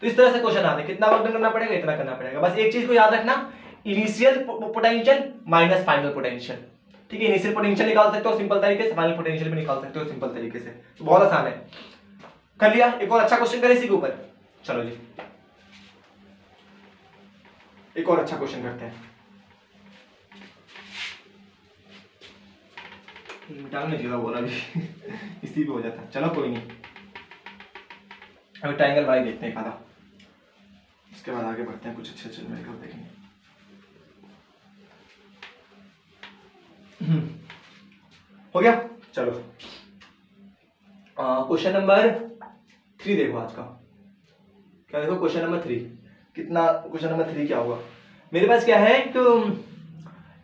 तो इस तरह से क्वेश्चन आते हैं, कितना वर्क डन करना पड़ेगा, इतना करना पड़ेगा। बस एक चीज को याद रखना, initial potential minus final potential, ठीक है। इनिशियल पोटेंशियल निकाल सकते हो सिंपल तरीके से, फाइनल पोटेंशियल भी निकाल सकते हो सिंपल तरीके से, तो बहुत आसान है। कर लिया, एक और अच्छा क्वेश्चन करें इसी के ऊपर, चलो जी एक और अच्छा क्वेश्चन करते हैं। मिटाने चाहिए बोला भी इसी पे हो जाता, चलो कोई नहीं। अभी ट्रायंगल वाला देखते हैं आधा, इसके बाद आगे बढ़ते हैं, कुछ अच्छे अच्छे न्यूमेरिकल देखेंगे। हो गया, चलो क्वेश्चन नंबर 3 देखो आज का, क्या देखो क्वेश्चन नंबर 3, कितना, क्वेश्चन नंबर 3 क्या होगा, मेरे पास क्या है, तो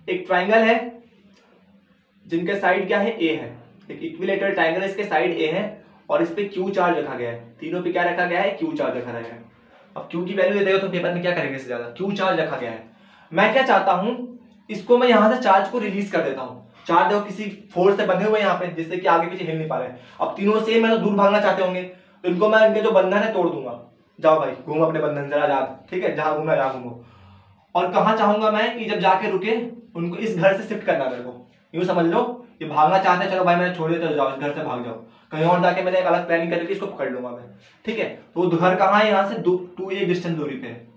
एक ट्राइंगल है जिनका साइड क्या है, a है, एक इक्विलेटरल ट्राइंगल है, इसके साइड a है और इस पे q चार्ज रखा गया है, तीनों पे क्या रखा गया है, q चार्ज रखा गया है। अब q की वैल्यू देते हो तो पेपर में क्या करेंगे, इससे ज्यादा q चार्ज रखा गया है। मैं क्या चाहता हूं, इसको मैं यहां से चार्ज को रिलीज कर देता हूं, चार्ज देखो किसी फोर्स से बंधे हुए यहाँ पे, जिससे कि आगे पीछे हिल नहीं पा रहे हैं। अब तीनों सेम है तो दूर भागना चाहते होंगे, तो इनको मैं इनके जो बंधन है तोड़ दूंगा, जाओ भाई घूमो अपने बंधन जरा आजाद, ठीक है, जहां घूमना जहां घूमो। और कहां चाहूंगा मैं कि जब जाके रुके उनको इस घर से शिफ्ट करना, मेरे को यूं समझ लो, ये भागना चाहते हैं, चलो भाई मैंने छोड़ दिया, चलो जाओ इस घर से भाग जाओ, कहीं और जाके मैंने एक अलग प्लानिंग करके इसको पकड़ लूंगा मैं, ठीक है। तो घर कहाँ है, यहाँ से 2a डिस्टेंस दूरी पे है,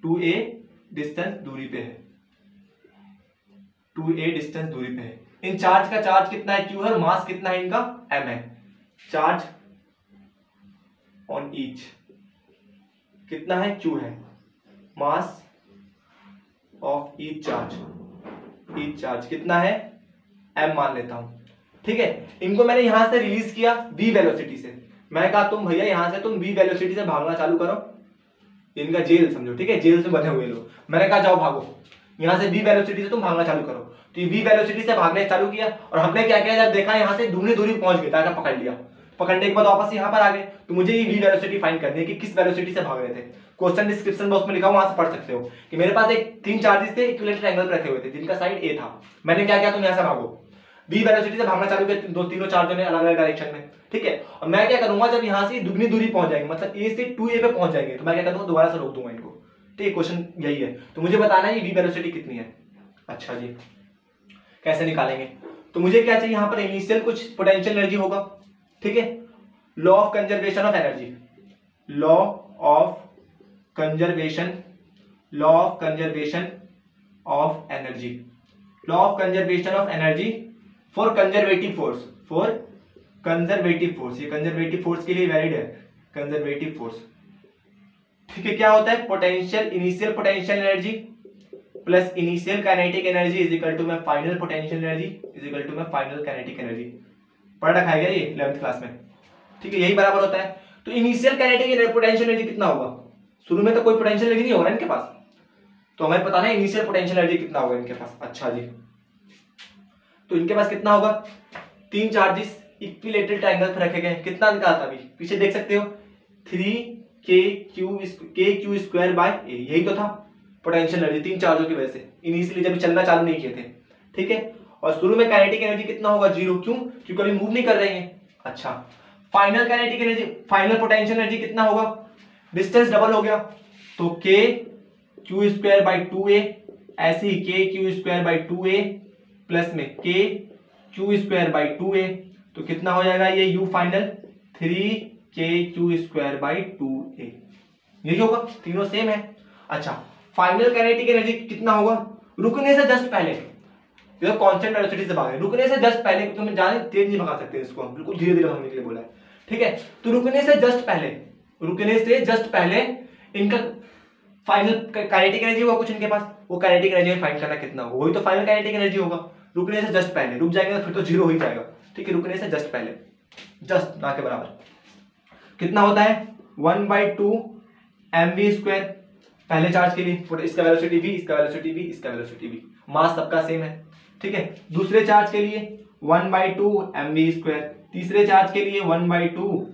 2a डिस्टेंस दूरी पे है, 2a डिस्टेंस दूरी पे है। इन चार्ज का चार्ज कितना है, q है, और मास कितना है इनका, m है। चार्ज ऑन ईच कितना है, q है, मास ऑफ ईच चार्ज कितना है, m मान लेता हूं, ठीक है। इनको मैंने यहां से रिलीज किया v वेलोसिटी से, मैं कहा तुम भैया यहां से तुम v वेलोसिटी से भागना चालू करो, इनका जेल समझो, ठीक है, जेल से बने हुए लोग। मैंने कहा जाओ भागो, यहां से v वेलोसिटी से तुम भागना चालू करो। तो ये v वेलोसिटी से भागने चालू किया और हमने क्या किया, जब देखा यहां से दूरी पहुंच गए, ताकि पकड़ लिया, पकड़ने के बाद वापस यहां पर आ गए। तो मुझे ये v वेलोसिटी फाइंड करनी है कि किस वेलोसिटी से भाग रहे थे। क्वेश्चन डिस्क्रिप्शन बॉक्स में लिखा हुआ, वहां से पढ़ सकते हो कि मेरे पास एक 3 चार्जेस थे, इक्विवेलेंट एंगल पर रखे हुए थे, जिनका साइड a था। मैंने क्या किया, तुम यहां से भागो, v वेलोसिटी से भागना चालू किया, तीनों चार्जों ने अलग अलग डायरेक्शन में, ठीक है। और मैं क्या करूंगा, जब यहां से दुगनी दूरी पहुंच जाएंगे, मतलब a से 2a पे पहुंच जाएंगे, तो मैं क्या करूंगा, दोबारा से रोक दूंगा इनको, ठीक है। क्वेश्चन यही है, तो मुझे बताना है ये v वेलोसिटी कितनी है। अच्छा जी, कैसे निकालेंगे, तो मुझे क्या चाहिए, यहां पर इनिशियल कुछ पोटेंशियल एनर्जी होगा, ठीक है। Law of conservation of energy, law of conservation of energy for conservative force, ये कंजर्वेटिव फोर्स के लिए वैलिड है, कंजर्वेटिव फोर्स, ठीक है। क्या होता है, potential, initial potential energy plus initial kinetic energy is equal to में final potential energy is equal to में फाइनल काइनेटिक एनर्जी। पढ़ रखा है ये 11th क्लास में, ठीक है, यही बराबर होता है। तो इनिशियल काइनेटिक पोटेंशियल एनर्जी कितना होगा, शुरू में तो कोई पोटेंशियल एनर्जी नहीं होगा इनके पास, तो हमें पता है इनिशियल पोटेंशियल एनर्जी कितना होगा इनके पास। अच्छा जी, तो इनके पास कितना होगा, 3 चार्जेस इक्विलेटरल ट्रायंगल पर रखे गए, कितना निकाला था अभी पीछे देख सकते हो, 3kq स्क्वायर बाय a, यही तो था पोटेंशियल एनर्जी 3 चार्जों की वजह से, इनिशियली जब चलना चालू नहीं किए थे, ठीक है। और शुरू में काइनेटिक एनर्जी कितना होगा, 0, क्यों, क्योंकि अभी मूव नहीं कर रहे हैं। अच्छा, final kinetic energy, final potential energy कितना होगा, डिस्टेंस डबल हो गया, तो kq स्क्वायर बाय 2a, ऐसे ही kq square by 2a plus में kq स्क्वायर बाय 2a, तो कितना हो जाएगा ये u final 3kq square by 2a, यही होगा, तीनों सेम है। अच्छा, फाइनल काइनेटिक एनर्जी कितना होगा, रुकने से जस्ट पहले, ये तो कांस्टेंट वेलोसिटी से भागे, रुकने से जस्ट पहले, क्योंकि हम जाने तेज नहीं भगा सकते इसको, हम बिल्कुल धीरे धीरे भागने के लिए बोला है, ठीक है। तो रुकने से जस्ट पहले इनका फाइनल काइनेटिक एनर्जी होगा कुछ इनके पास, वो काइनेटिक एनर्जी फाइंड करना कितना होगा, वही तो फाइनल काइनेटिक एनर्जी होगा। रुकने से जस्ट पहले, रुक जाएंगे तो फिर तो 0 हो ही जाएगा, ठीक है। रुकने से जस्ट पहले, जस्ट ना के बराबर कितना होता है, 1/2 mv स्क्वायर पहले चार्ज के लिए, इसका वेलोसिटी v, इसका वेलोसिटी v, इसका वेलोसिटी v, मास सबका सेम है, ठीक है। दूसरे चार्ज के लिए 1/2 mv स्क्वायर, तीसरे चार्ज के लिए 1/2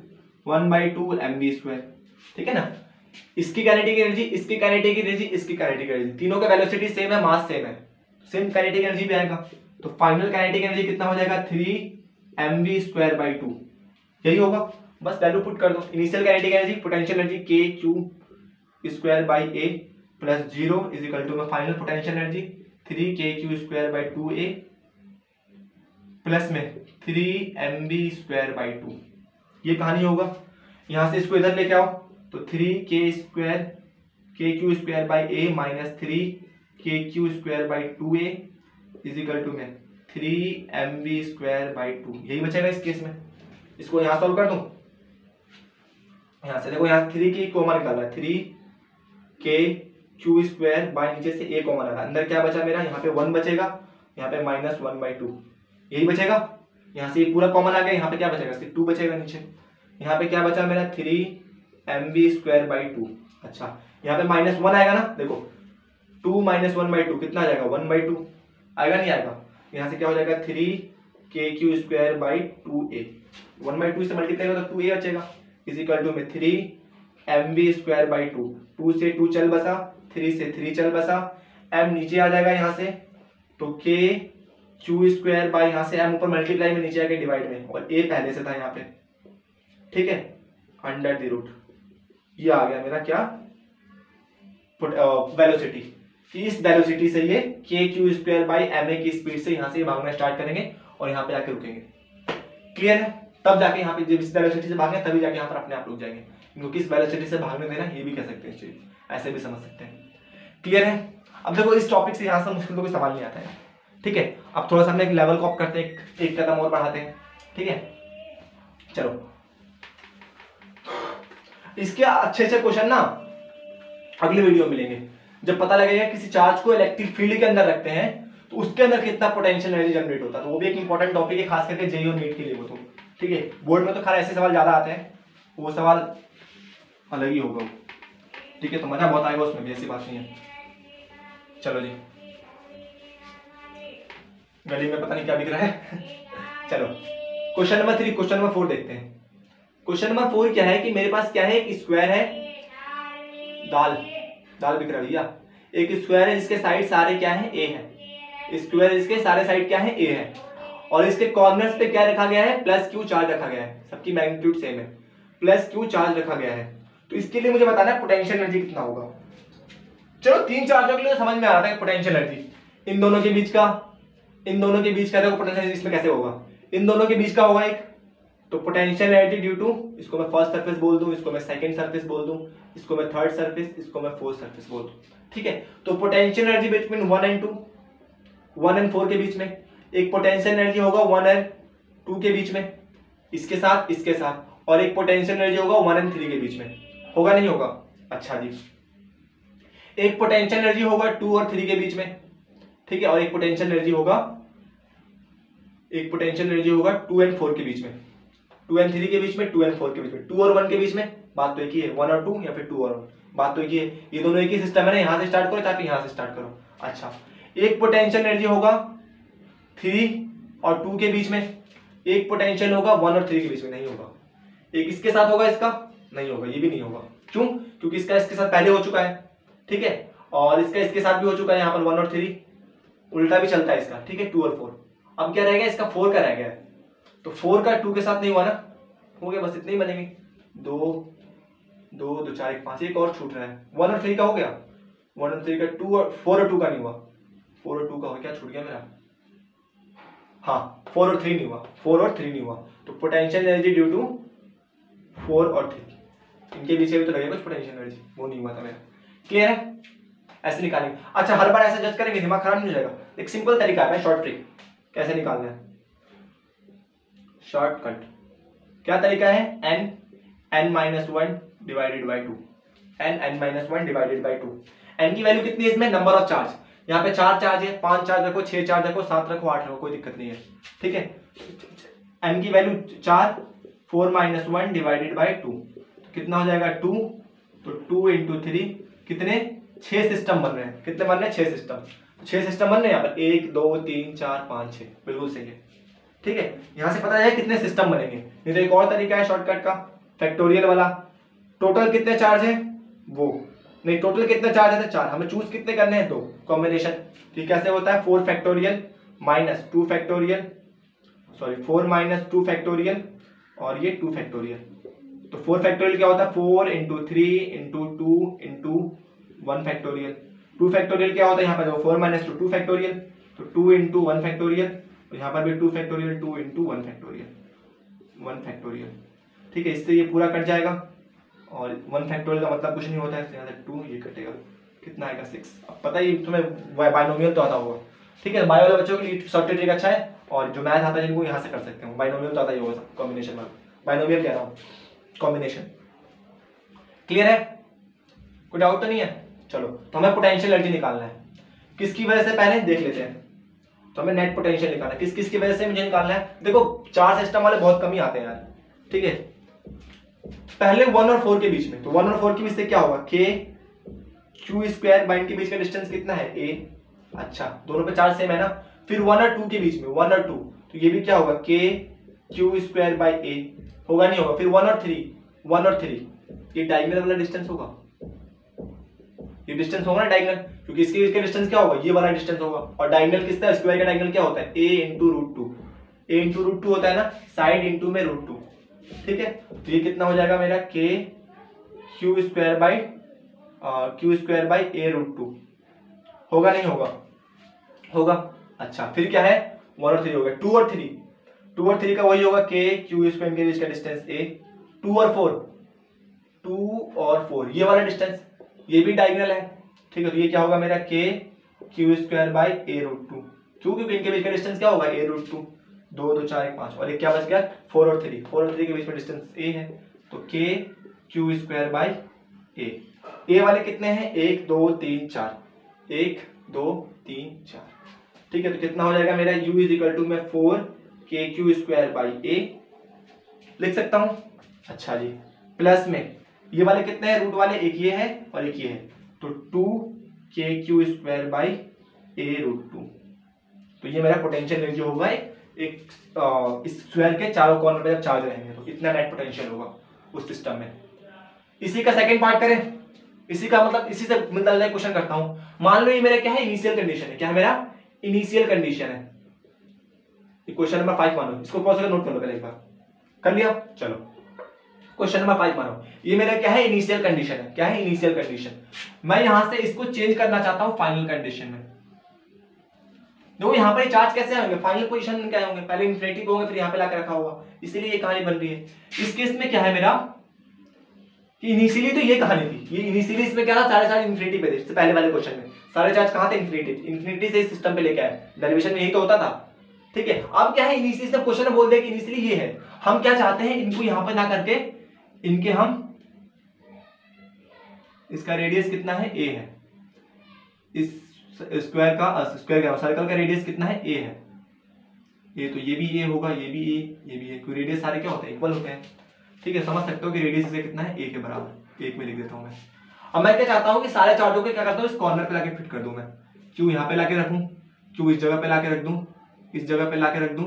mv स्क्वायर, ठीक है ना। इसकी काइनेटिक एनर्जी, इसकी काइनेटिक एनर्जी, इसकी काइनेटिक एनर्जी, तीनों का वेलोसिटी सेम है, मास सेम है, सेम काइनेटिक एनर्जी भी आएगा। तो फाइनल काइनेटिक एनर्जी कितना हो जाएगा, 3 mv स्क्वायर बाई 2, यही होगा, बस वैल्यू पुट कर दो। Initial kinetic energy, potential energy kq square by a plus 0 is equal to में final potential energy 3kq square by 2a plus में 3 mv स्क्वायर बाई 2, ये कहानी होगा। यहां से इसको इधर लेके आओ, तो 3k square by a minus 3kq square by 2a is equal to में 3 mv स्क्वायर बाई 2, यही बचेगा इस केस में। इसको यहां सॉल्व कर दूं, यहां से देखो, यहां 3k कॉमन निकाला, 3kq स्क्वायर बाई नीचे से a कॉमन आ रहा, अंदर क्या बचा मेरा, यहाँ पे 1 बचेगा, यहाँ पे माइनस 1/2, यही बचेगा। यहाँ से ये पूरा कॉमन आ गया, यहाँ पे क्या बचेगा, सिर्फ 2 बचेगा नीचे। यहाँ पे क्या बचा मेरा, 3 mv स्क्वायर बाई 2। अच्छा, यहाँ पे माइनस 1 आएगा ना, देखो 2 माइनस 1/2 कितना आ जाएगा, 1/2 आएगा, नहीं आएगा। यहाँ से क्या हो जाएगा, 3kq स्क्वायर बाई 2a, 1/2 से मल्टीप्लाई होगा तो 2a बचेगा इज इक्वल टू में 3 mv स्क्वायर बाई 2, 2 से 2 चल बसा, 3 से 3 चल बसा, m नीचे आ जाएगा यहाँ से, तो kq स्क्वायर बाई यहाँ से m ऊपर मल्टीप्लाई में नीचे आके डिवाइड में, और a पहले से था यहाँ पे, ठीक है, अंडर द रूट, ये आ गया मेरा क्या, वेलोसिटी। इस वेलोसिटी से ये kq स्क्वायर बाई ma की स्पीड से यहाँ से भागना स्टार्ट करेंगे और यहाँ पे आके रुकेंगे। क्लियर है, तब जाके यहाँ पे जब इस वेलोसिटी से भागेंगे तभी जाके यहाँ पर अपने आप रुक जाएंगे। इनको किस वेलोसिटी से भागने देना, ये भी कह सकते हैं, चीज ऐसे भी समझ सकते हैं। क्लियर है। अब देखो, इस टॉपिक से यहाँ से मुश्किल तो कोई सवाल नहीं आता है, ठीक है। अब थोड़ा सा हम एक लेवल को अप करते हैं, एक कदम और बढ़ाते हैं, ठीक है। चलो, इसके अच्छे क्वेश्चन ना अगले वीडियो में मिलेंगे। जब पता लगेगा किसी चार्ज को इलेक्ट्रिक फील्ड के अंदर रखते हैं तो उसके अंदर कितना पोटेंशियल एनर्जी जनरेट होता है। तो वो भी एक इंपॉर्टेंट टॉपिक है, खास करके जेईई और नीट के लिए वो तो। ठीक है, बोर्ड में तो खैर ऐसे सवाल ज्यादा आते हैं, वो सवाल अलग ही होगा वो। ठीक है, तो मजा बहुत आएगा उसमें भी, ऐसी बात नहीं है। चलो जी, गली में पता नहीं क्या बिक रहा है चलो क्वेश्चन नंबर 3, क्वेश्चन नंबर 4 देखते हैं। क्वेश्चन नंबर 4 क्या है कि मेरे पास क्या है, एक स्क्वायर है, दाल बिक रहा है भैया। एक स्क्वायर है जिसके साइड सारे क्या है, ए है। स्क्वायर इसके सारे साइड क्या है, ए है, और इसके कॉर्नर्स पे क्या रखा गया है, प्लस क्यू चार्ज रखा गया है। सबकी मैग्नीट्यूड सेम है, प्लस क्यू चार्ज रखा गया है। तो इसके लिए मुझे बताना है पोटेंशियल एनर्जी कितना होगा। चलो 3 चार्जों के लिए समझ में आ रहा है पोटेंशियल एनर्जी, इन दोनों के बीच का देखो पोटेंशियल एनर्जी इसमें कैसे होगा। इन दोनों के बीच का होगा एक, तो पोटेंशियल एनर्जी ड्यू टू, इसको मैं फर्स्ट सरफेस बोल दूं, इसको मैं सेकंड सरफेस बोल दूं, इसको मैं थर्ड सरफेस, इसको मैं फोर्थ सरफेस बोल दूं। ठीक है, तो potential energy between 1 and 2, 1 and 4 के बीच में। एक पोटेंशियल एनर्जी होगा 1 and 2 के बीच में, इसके साथ, और एक पोटेंशियल एनर्जी होगा 1 and 3 के बीच में। होगा नहीं होगा? अच्छा जी, एक पोटेंशियल एनर्जी होगा 2 और 3 के बीच में। ठीक है, और एक पोटेंशियल एनर्जी होगा 2 and 4 के बीच में, 2 and 3 के बीच में, 2 and 4 के बीच में, 2 और 1 के बीच में। बात तो एक ही है, 1 और 2 या फिर 2 और 1, बात तो एक ही है। ये दोनों एक ही सिस्टम है ना, यहां से स्टार्ट करो चाहे यहां से स्टार्ट करो। अच्छा, एक पोटेंशियल एनर्जी होगा 3 और 2 के बीच में, एक पोटेंशियल होगा 1 और 3 के बीच में। नहीं होगा। एक इसके साथ होगा, इसका नहीं होगा, ये भी नहीं होगा। क्यों? क्योंकि इसका इसके साथ पहले हो चुका है। ठीक है, और इसका इसके साथ भी हो चुका है, यहाँ पर 1 और 3, उल्टा भी चलता है इसका। ठीक है, 2 और 4। अब क्या रहेगा, इसका 4 का रह गया है, तो 4 का 2 के साथ नहीं हुआ ना, हो गया, बस इतने ही बनेंगे। 2 2 2 4 1 5, एक और छूट रहा है। 1 और 3 का हो गया, 1 और 3 का, 2 और 4 और 2 का नहीं हुआ। 4 और 2 का हो, क्या छूट गया मेरा? हाँ, 4 और 3 नहीं हुआ, 4 और 3 नहीं हुआ। तो पोटेंशियल एनर्जी ड्यू टू 4 और 3, इनके बीच भी तो लगेगा कुछ पोटेंशियल एनर्जी, वो नहीं हुआ था मेरा। क्लियर है? ऐसे निकालेंगे। अच्छा, हर बार ऐसे जज करेंगे, दिमाग खराब नहीं हो जाएगा। एक सिंपल तरीका है, शॉर्ट ट्रिक, कैसे निकालना है, शॉर्टकट। क्या तरीका है? n-1 divided by 2, n-1 divided by 2। n की वैल्यू कितनी है इसमें? Number of charge. यहाँ पे 4 चार्ज है, 5 चार्ज रखो, 6 चार्ज रखो, 7 रखो, 8 रखो, कोई दिक्कत नहीं है। ठीक है, n की वैल्यू 4, 4 - 1 डिवाइडेड बाई 2, कितना हो जाएगा? 2। तो 2 × 3 कितने? 6 सिस्टम बन रहे हैं। कितने बन रहे हैं? 6 सिस्टम। 6 सिस्टम बन रहे हैं यहाँ पर, 1 2 3 4 5 6, बिल्कुल सही है। ठीक है, यहां से पता है कितने सिस्टम बनेंगे। नहीं तो एक और तरीका है शॉर्टकट का, फैक्टोरियल वाला। टोटल कितने चार्ज है वो नहीं, टोटल कितने चार्ज है? 4। हमें चूज कितने करने हैं? 2 कॉम्बिनेशन। ठीक, कैसे होता है? 4 factorial minus 2 factorial, sorry 4 - 2 factorial, और ये 2 फैक्टोरियल। तो 4 फैक्टोरियल क्या होता है? 4 × 3 × 2 × 1 फैक्टोरियल। 2 फैक्टोरियल क्या होता है? यहाँ पर 4 - 2 2 फैक्टोरियल, तो 2 × 1 फैक्टोरियल, यहाँ पर भी 2 फैक्टोरियल, 2 × 1 फैक्टोरियल, 1 फैक्टोरियल। ठीक है, इससे ये पूरा कट जाएगा, और 1 फैक्टोरियल का मतलब कुछ नहीं होता है, यहाँ से 2 ये कटेगा, कितना आएगा? 6। अब पता ही तुम्हें बाइनोमियल तो आता होगा। ठीक है, बायो वाले बच्चों के लिए शॉर्ट ट्रिक अच्छा है, और जो मैथ आता है जिनको यहाँ से कर सकते हो। बाइनोमियल तो आता ही होगा, कॉम्बिनेशन वाला, बाइनोमियल कह रहा हूँ, कॉम्बिनेशन। क्लियर है? कोई डाउट तो नहीं है? चलो, तो हमें पोटेंशियल एनर्जी निकालना है। किसकी वजह से पहले देख लेते हैं। तो हमें नेट पोटेंशियल निकालना है, किस किस की वजह से मुझे निकालना है। देखो 4 सिस्टम वाले बहुत कम ही आते हैं यार। ठीक है, पहले 1 और 4 के बीच में, तो 1 और 4 के बीच से क्या होगा? k q² बाई इनके बीच का डिस्टेंस कितना है? a। अच्छा, दोनों पे चार्ज सेम है ना। फिर 1 और 2 के बीच में, 1 और 2, तो ये भी क्या होगा? k q² by a। होगा नहीं होगा? फिर 1 और 3, ये डायगोनल वाला डिस्टेंस होगा, ये डिस्टेंस होगा ना डायगोनल, क्योंकि इसके बीच का डिस्टेंस क्या होगा? ये वाला डिस्टेंस होगा। और डायगोनल किसका? स्क्वायर का डायगोनल क्या होता है? a × √2, a × √2 होता है ना, साइड इंटू में √2। ठीक है, तो ये कितना हो जाएगा मेरा? k q² by a √2। होगा नहीं होगा? होगा। अच्छा, फिर क्या है? 1 और 3 हो गया। 2 और 3 का वही होगा, k q² के बीच का डिस्टेंस a। 2 और 4 ये वाला डिस्टेंस, ये भी डायगोनल है। ठीक है, तो ये क्या होगा मेरा? k q² by a √2। क्यों? क्योंकि इनके बीच का डिस्टेंस क्या होगा? a √2। 2 2 4 1 5, और एक क्या बच गया? 4 और 3 के बीच में डिस्टेंस a है, तो k q² बाई a। ए वाले कितने हैं, 1 2 3 4, 1 2 3 4, ठीक है। तो कितना हो जाएगा मेरा u इज इक्वल टू मैं 4kq² बाई ए लिख सकता हूं। अच्छा जी, प्लस में ये वाले कितने हैं, रूट वाले, एक ये है और एक ये है, तो 2kq² बाई ए रूट 2। तो ये मेरा पोटेंशियल एनर्जी होगा एक इस स्क्वायर के चारों कॉर्नर पे जब चार्ज रहेंगे तो इतना नेट पोटेंशियल होगा उस सिस्टम में। इसी का सेकंड पार्ट करें, इसी का मतलब इसी से मिलता जुलता क्वेश्चन करता हूं। मान लो ये मेरा क्या है, इनिशियल कंडीशन है। क्या है मेरा, इनिशियल कंडीशन है। क्वेश्चन नंबर 5 मानो, इसको पॉज करके नोट कर लो पहले एक बार, कर लिया। चलो क्वेश्चन नंबर 5 मानो, ये मेरा क्या है, इनिशियल कंडीशन है। क्या है, इनिशियल कंडीशन। मैं यहां से इसको चेंज करना चाहता हूं फाइनल कंडीशन में। देखो यहाँ पर चार्ज कैसे आएंगे, फाइनल पोजीशन में क्या होंगे, पहले इन्फिनिटी पे होंगे फिर यहाँ पे लाकर रखा होगा, इसीलिए ये कहानी बन रही है। इस केस में क्या है मेरा कि इनिशियली तो ये कहानी थी, ये इनिशियली इसमें क्या था, सारे चार्ज इन्फिनिटी पे थे। इससे पहले वाले क्वेश्चन में सारे चार्ज कहाँ थे, इन्फिनिटी से इस सिस्टम पे लेके आए। डेरिवेशन में यही तो होता था, ठीक है। अब क्या है, इनिशियली सब क्वेश्चन में बोल दे कि इनिशियली ये है, हम क्या चाहते हैं, इनको यहाँ पे ना करके इनके हम इसका रेडियस कितना है, ए है। इस स्क्वायर का सर्कल का रेडियस कितना है, ए है। ये तो ये भी ए होगा, ये भी ए, ये भी ए, क्योंकि रेडियस सारे क्या होते हैं, इक्वल होते हैं, ठीक है। समझ सकते हो कि रेडियस इसका कितना है, ए के बराबर। एक में लिख देता हूं मैं। अब मैं क्या चाहता हूं कि सारे चार्जों को क्या करता हूं, इस कॉर्नर पे लाके फिट कर दूं मैं। क्यों यहाँ पे लाके रखूं, क्यों इस जगह पे लाके रख दूं, इस जगह पे लाके रख दूं,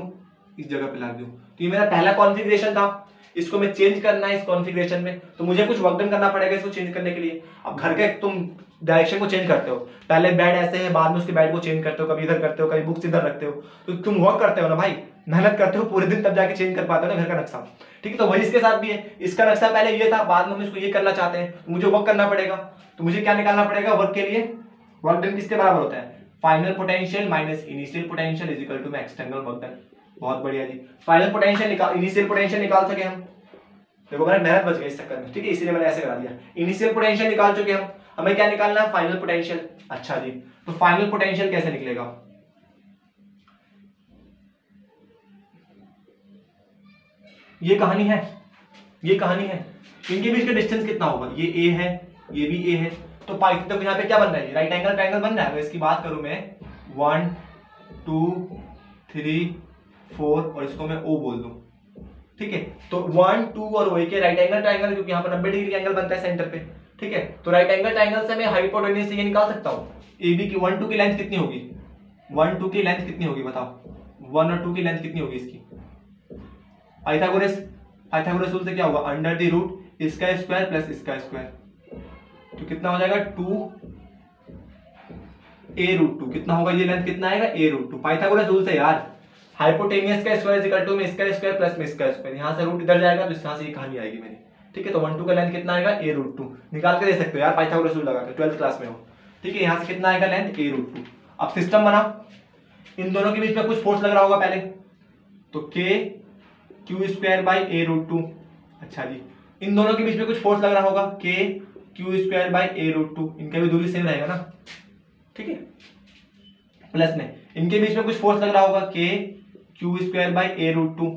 इस जगह पे ला दूं। तो ये मेरा पहला कॉन्फ़िगरेशन था, इसको मैं चेंज करना है इस कॉन्फ़िगरेशन में, तो मुझे कुछ वर्क डन करना पड़ेगा इसको चेंज करने के लिए। अब घर के तुम डायरेक्शन को चेंज करते हो, पहले बेड ऐसे है, बाद में उसके बेड को चेंज करते हो, कभी इधर करते हो, कभी बुक्स इधर रखते हो, तो तुम वर्क करते हो ना भाई, मेहनत करते हो पूरे दिन, तब जाके चेंज कर पाते हो ना घर का नक्शा, ठीक है। तो वही इसके साथ भी है, इसका नक्शा पहले ये था, बाद में हम इसको ये करना चाहते हैं, तो मुझे वर्क करना पड़ेगा। तो मुझे क्या निकालना पड़ेगा वर्क के लिए, वर्क डन किसके बराबर होता है, final potential minus initial potential is equal to external work done. बहुत बढ़िया जी, फाइनल पोटेंशियल निकाल, इनिशियल पोटेंशियल निकाल सके हम। देखो मेरा मेहनत बच गई इस चक्कर में, ठीक है, इसीलिए मैंने ऐसे करा दिया। इनिशियल पोटेंशियल निकाल चुके हम, हमें क्या निकालना है, फाइनल पोटेंशियल। अच्छा जी, तो फाइनल पोटेंशियल कैसे निकलेगा, ये कहानी है, ये कहानी है। इनके बीच का डिस्टेंस कितना होगा, ये ए है, ये भी ए है, तो तो यहाँ पे क्या बन रहा है, राइट एंगल ट्रायंगल बन रहा है। इसकी बात करूं मैं 1 2 3 4 और इसको मैं ओ बोल दूं, ठीक है। तो 1 2 और ओ के राइट एंगल ट्रायंगल, क्योंकि यहाँ पर 90 डिग्री एंगल बनता है सेंटर पे, ठीक है। तो राइट एंगल ट्रायंगल से मैं हाइपोटेन्यूज ये निकाल सकता हूँ, ए बी की 1 2 की लेंथ कितनी होगी, 1 2 की लेंथ कितनी होगी बताओ, 1 और 2 की लेंथ कितनी होगी इसकी, पाइथागोरस रूल से क्या होगा, अंडर द रूट इसका स्क्वायर प्लस इसका स्क्वायर, तो कितना हो जाएगा 2 a रूट 2, कितना होगा ये लेंथ कितना आएगा, a रूट 2। पाइथागोरस रूल से यार, हाइपोटेनियस का स्क्वायर इज इक्वल टू में इसका स्क्वायर प्लस में इसका स्क्वायर, यहां से रूट इधर जाएगा तो यहां से ये कहानी आएगी मेरी, ठीक है। तो 1 2 का लेंथ कितना आएगा, a रूट 2, निकाल के दे सकते हो यार पाइथागोरस रूल लगा के, 12th क्लास में हो, ठीक है। यहां से कितना आएगा लेंथ, a रूट 2। अब सिस्टम बना, इन दोनों के बीच में कुछ फोर्स लग रहा होगा पहले, तो k q² by a root 2। अच्छा जी, इन दोनों के बीच में कुछ फोर्स लग रहा होगा, k q² by a root 2, इनका भी दूरी सेम रहेगा ना, ठीक है। प्लस में इनके बीच में कुछ फोर्स लग रहा होगा, k q² by a root 2,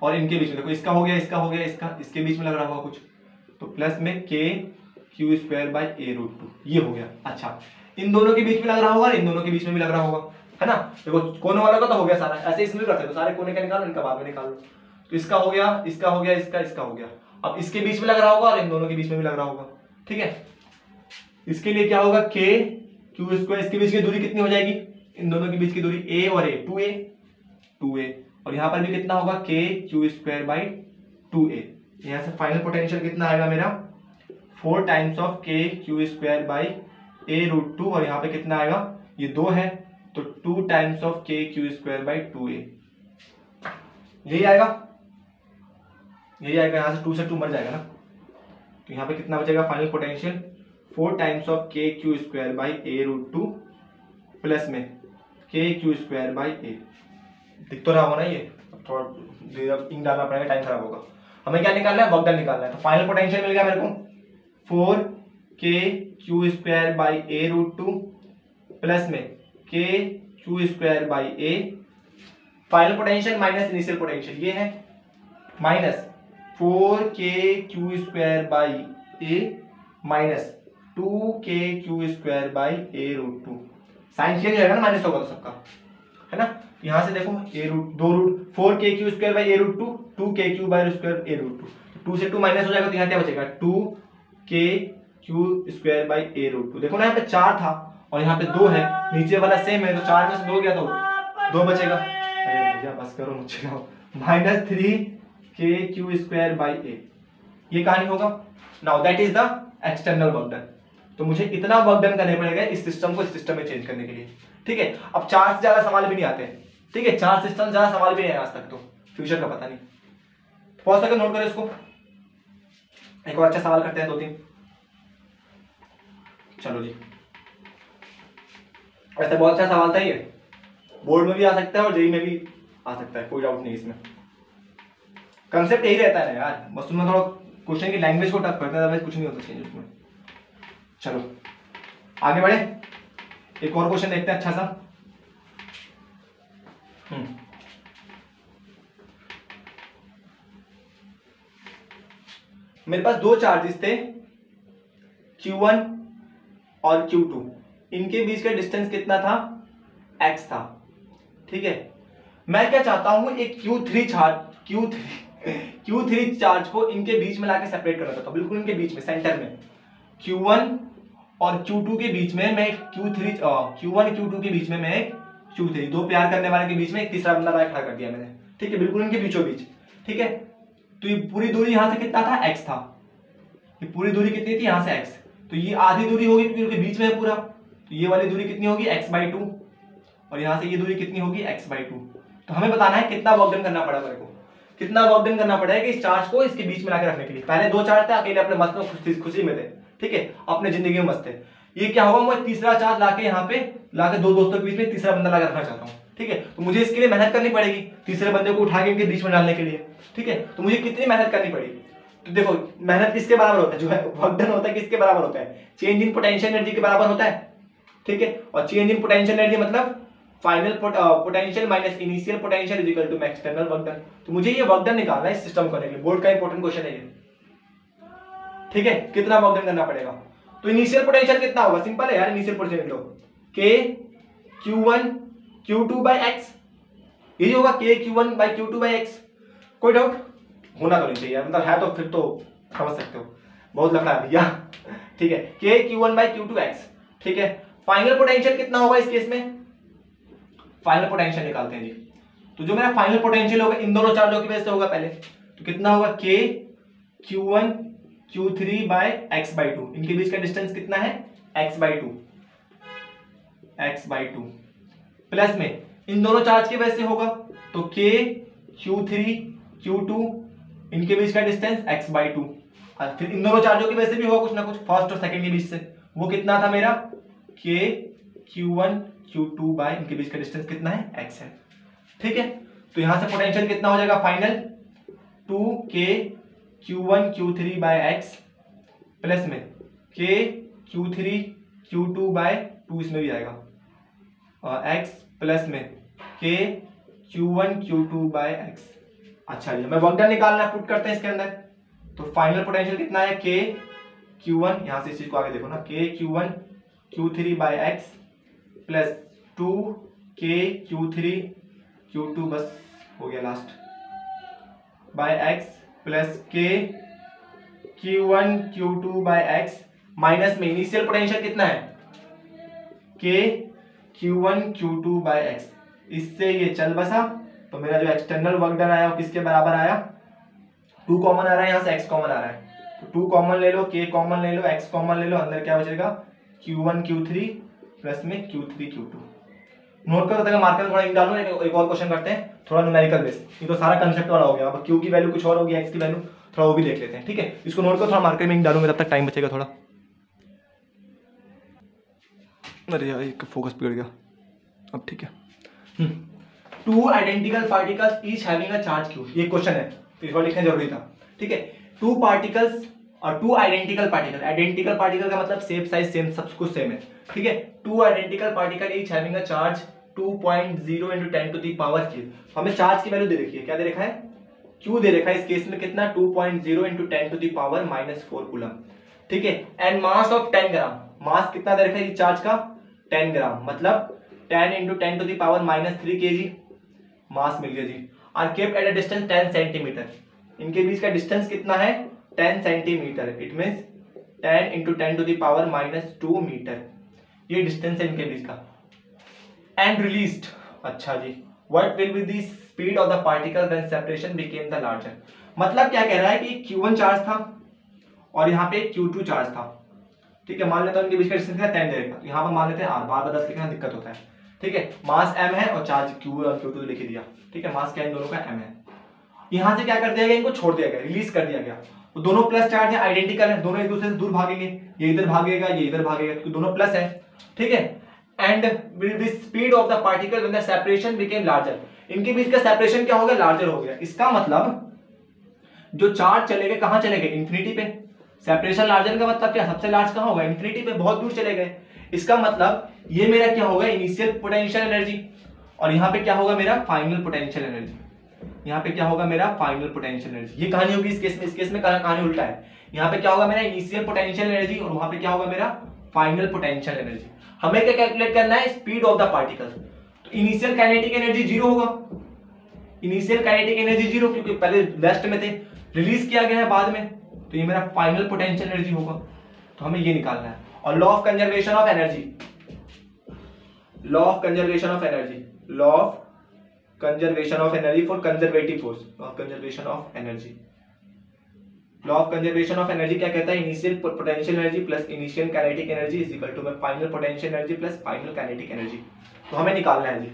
और इनके बीच में देखो इसका हो गया, इसका हो गया, इसके बीच में लग रहा होगा कुछ, तो प्लस में k q² by a root 2, ये हो गया। अच्छा, इन दोनों के बीच में लग रहा होगा, इन दोनों के बीच में भी लग रहा होगा, है ना। देखो कोने वाला का तो हो गया सारा, ऐसे इसमें भी कर सकते हो, सारे कोने का निकालो, इनका बाद में निकाल लो। तो इसका हो गया, इसका हो गया, इसका हो गया। अब इसके बीच में लग रहा होगा और इन दोनों के बीच में भी लग रहा होगा, ठीक है। इसके लिए क्या होगा, k q², इसके बीच की दूरी कितनी हो जाएगी, इन दोनों के बीच की दूरी a और a, 2a, और यहाँ पर भी कितना होगा, k q² बाई 2a। यहाँ से फाइनल पोटेंशियल कितना आएगा मेरा, 4 times of k q² by a root 2, और यहाँ पे कितना आएगा, ये 2 है, तो 2 times of k q² by 2a, यही आएगा, यही आएगा। यहाँ से 2 से 2 मर जाएगा ना, तो यहाँ पे कितना बचेगा final potential, 4 times of k q² by a root 2 plus में k q² बाई a। दिख तो रहा होगा ना ये, थोड़ा देर इंक डालना पड़ेगा, टाइम खराब होगा। हमें क्या निकालना है, वर्क डन निकालना है। तो फाइनल पोटेंशियल मिल गया मेरे को 4k q² by a root 2 plus में k q² by a। Final potential minus initial potential ये है, minus 4k q² by a minus 2kq² by a√2। Sign change हो जाएगा ना, माइनस होगा तो सबका, है ना। यहाँ से देखो दो root 4kq² by a√2, 2kq by square a√2, 2 से 2 माइनस हो जाएगा तो यहाँ क्या बचेगा 2kq² बाई a√2। देखो ना यहाँ पे 4 था और यहाँ पे 2 है, नीचे वाला सेम है तो 4 में से 2 गया तो 2 बचेगा। अरे भैया बस करो मुझे, -3kq² बाई a, ये कहानी होगा। Now that is the external work done. तो मुझे इतना वर्क डन करने पड़ेगा इस सिस्टम को इस सिस्टम में चेंज करने के लिए, ठीक है। अब 4 से ज्यादा सवाल भी नहीं आते, ठीक है, 4 सिस्टम ज्यादा सवाल भी नहीं आए आज तक, तो फ्यूचर का पता नहीं। पॉज करके नोट करो इसको, एक और अच्छा सवाल करते हैं 2-3। चलो जी, वैसे बहुत अच्छा सवाल था ये, बोर्ड में भी आ सकता है और जेईई में भी आ सकता है, कोई डाउट नहीं इसमें। कंसेप्ट यही रहता है ना यार, बस उसमें थोड़ा क्वेश्चन की लैंग्वेज को टफ करते हैं, कुछ नहीं होता चेंज उसमें। चलो आगे बढ़े, एक और क्वेश्चन देखते हैं अच्छा सा। मेरे पास 2 चार्जेस थे Q1 और Q2, इनके बीच का डिस्टेंस कितना था, x था, ठीक है। मैं क्या चाहता हूं, एक Q3 चार्ज को इनके बीच में लाके सेपरेट करना चाहता हूं, बिल्कुल इनके बीच में, सेंटर में। Q1 और Q2 के बीच में मैं Q1 Q2 के बीच में मैं एक Q3, 2 प्यार करने वाले के बीच में एक तीसरा बंदा लाके खड़ा कर दिया मैंने, ठीक है, बिल्कुल इनके बीचों बीच, ठीक है। तो ये पूरी दूरी यहां से कितना था, x था, ये पूरी दूरी कितनी थी यहां से x, तो ये आधी दूरी होगी क्योंकि उनके बीच में है पूरा, तो ये वाली दूरी कितनी होगी x/2, और यहां से ये दूरी कितनी होगी x/2। तो हमें बताना है कितना वर्क डन करना पड़ा मेरे को, कितना वर्क डन करना पड़ेगा इस चार्ज को इसके बीच में लाके रखने के लिए। पहले 2 चार्ज थे, अकेले अपने मस्त में खुशी में थे, ठीक है, अपने जिंदगी में मस्त थे। ये क्या होगा, मैं तीसरा चार्ज लाके यहाँ पे लाके 2 दोस्तों के बीच में तीसरा बंदा लाके रखना चाहता हूँ, ठीक है। तो मुझे इसके लिए मेहनत करनी पड़ेगी, तीसरे बंदे को उठा के इनके बीच में डालने के लिए, ठीक है। तो मुझे कितनी मेहनत करनी पड़ेगी, तो देखो मेहनत किसके बराबर होता है, जो है वर्क डन होता है किसके बराबर होता है, चेंज इन पोटेंशियल एनर्जी के बराबर होता है, ठीक है। और चेंज इन पोटेंशियल एनर्जी मतलब final potential minus initial potential is equal to external work done. तो मुझे ये वर्क डन निकालना है इस सिस्टम करने के लिए, बोर्ड का इंपॉर्टेंट क्वेश्चन है ये, ठीक है। कितना वर्क डन करना पड़ेगा, तो इनिशियल पोटेंशियल कितना होगा, सिंपल है यार, initial potential low k(q1 q2 by x), यही होगा k(q1 by q2 by x)। कोई डाउट होना तो नहीं चाहिए, मतलब है तो फिर तो समझ सकते हो, बहुत लफड़ा है भैया, ठीक है, k(q1 by q2 x), ठीक है। फाइनल पोटेंशियल कितना होगा इस केस में, फाइनल पोटेंशियल निकालते हैं जी। तो जो मेरा फाइनल पोटेंशियल होगा इन दोनों चार्जों की वजह से होगा पहले, तो कितना होगा k(q1 q3 by x/2), इनके बीच का डिस्टेंस कितना है x/2, प्लस में इन दोनों चार्ज की वजह से होगा तो k(q3 q2), इनके बीच का डिस्टेंस x/2, और फिर इन दोनों चार्जों की वजह से भी होगा कुछ ना कुछ, फर्स्ट और सेकंड के बीच से, वो कितना था मेरा k(q1 q2 by), इनके बीच का डिस्टेंस कितना है x है, ठीक है। तो यहां से पोटेंशियल कितना हो जाएगा final 2k(q1 q3 by x) plus में k(q3 q2 by 2), इसमें भी आएगा और x प्लस में k(q1 q2 by x)। अच्छा जी, मैं वर्क डन निकालना पुट करते हैं इसके अंदर, तो फाइनल पोटेंशियल कितना है k(q1), यहां से इस चीज को आगे देखो ना, k(q1 q3 by x) plus 2k(q3 q2), बस हो गया last, by x plus k(q1 q2 by x) minus में इनिशियल पोटेंशियल कितना है k(q1 q2 by x), इससे ये चल बसा, तो मेरा जो एक्सटर्नल वर्क डन आया वो किसके बराबर आया, 2 कॉमन आ रहा है, यहाँ से x कॉमन आ रहा है, तो 2 कॉमन ले लो, k कॉमन ले लो, x कॉमन ले लो, अंदर क्या बचेगा q1 q3 प्लस में q3 q2। नोट करो तक मार्कर थोड़ा डालो, एक और क्वेश्चन करते हैं थोड़ा न्यूमेरिकल बेस, ये तो सारा कंसेप्ट वाला हो गया, अब q की वैल्यू कुछ और होगी, x की वैल्यू थोड़ा वो भी देख लेते हैं, ठीक है। इसको नोट करो, थोड़ा मार्कर में डालूंगा तब तक टाइम बचेगा थोड़ा। अरे यार एक फोकस बिगड़ गया, अब ठीक है। 2 identical particles each having a charge q, ये क्वेश्चन है तो इसको लिखना जरूरी था, ठीक है। 2 पार्टिकल्स और 2 आइडेंटिकल पार्टिकल, आइडेंटिकल पार्टिकल का मतलब शेप साइज सेम, सब कुछ सेम है, ठीक है। 2 identical particle each having a charge 2.0 × 10⁻⁴। हमें चार्ज की वैल्यू दे रखी है, क्या दे रखा है q दे रखा है, इस केस में कितना 2.0 × 10⁻⁴ कूलम। ठीक है, एंड मास ऑफ 10 ग्राम, मास कितना दे रखा है चार्ज का 10 ग्राम, मतलब 10 into 10 to the power -3 kg mass मिल गया जी। Are kept at a distance 10 centimeter, इनके बीच का डिस्टेंस कितना है 10 centimeter, it means 10 into 10 to the power -2 meter, ये डिस्टेंस है इनके बीच का। एंड रिलीज्ड, अच्छा जी, what will be the speed of the particle when separation became the larger, मतलब क्या कह रहा है कि Q1 चार्ज था और यहाँ पे Q2 चार्ज था, ठीक है, मान लेता हूं इनके बीच का डिस्टेंस कितना 10 दे रखा, तो यहाँ पर मान लेते हैं R, बार बार 10 लिखना दिक्कत होता है, ठीक है, मास m है और चार्ज Q और Q2 लिख दिया, ठीक है, मास क्या इन दोनों का m है। यहाँ से क्या कर दिया गया, इनको छोड़ दिया गया, रिलीज कर दिया गया, तो दोनों प्लस चार्ज है, आइडेंटिकल है, दोनों एक दूसरे से दूर भागेंगे, ये इधर भागेगा ये इधर भागेगा क्योंकि दोनों प्लस है, ठीक है। And the speed of the particle when the separation became larger, इनके बीच का सेपरेशन क्या हो गया, लार्जर हो गया, इसका मतलब जो चार्ज चले गए कहां चले गए, इंफिनिटी पे, सेपरेशन लार्जर का मतलब क्या, सबसे लार्ज कहां होगा, इंफिनिटी पे, बहुत दूर चले गए, इसका मतलब ये मेरा क्या होगा इनिशियल पोटेंशियल एनर्जी, और यहाँ पे क्या होगा मेरा फाइनल पोटेंशियल एनर्जी, यहाँ पे क्या होगा मेरा फाइनल पोटेंशियल एनर्जी, ये कहानी होगी इस केस में कहानी उल्टा है, यहाँ पे क्या होगा मेरा इनिशियल पोटेंशियल एनर्जी और वहां पे क्या होगा मेरा फाइनल पोटेंशियल एनर्जी। हमें क्या कैलकुलेट करना है, स्पीड ऑफ द पार्टिकल, तो इनिशियल काइनेटिक एनर्जी 0 होगा, इनिशियल काइनेटिक एनर्जी 0 क्योंकि पहले रेस्ट में थे, रिलीज किया गया है बाद में, तो ये मेरा फाइनल पोटेंशियल एनर्जी होगा, तो हमें ये निकालना है। और law of conservation of energy, law of conservation of energy, law of conservation of energy for conservative force, law of conservation of energy, law of conservation of energy क्या कहता है, initial potential energy plus initial kinetic energy is equal to final potential energy plus final kinetic energy, तो हमें निकालना है जी।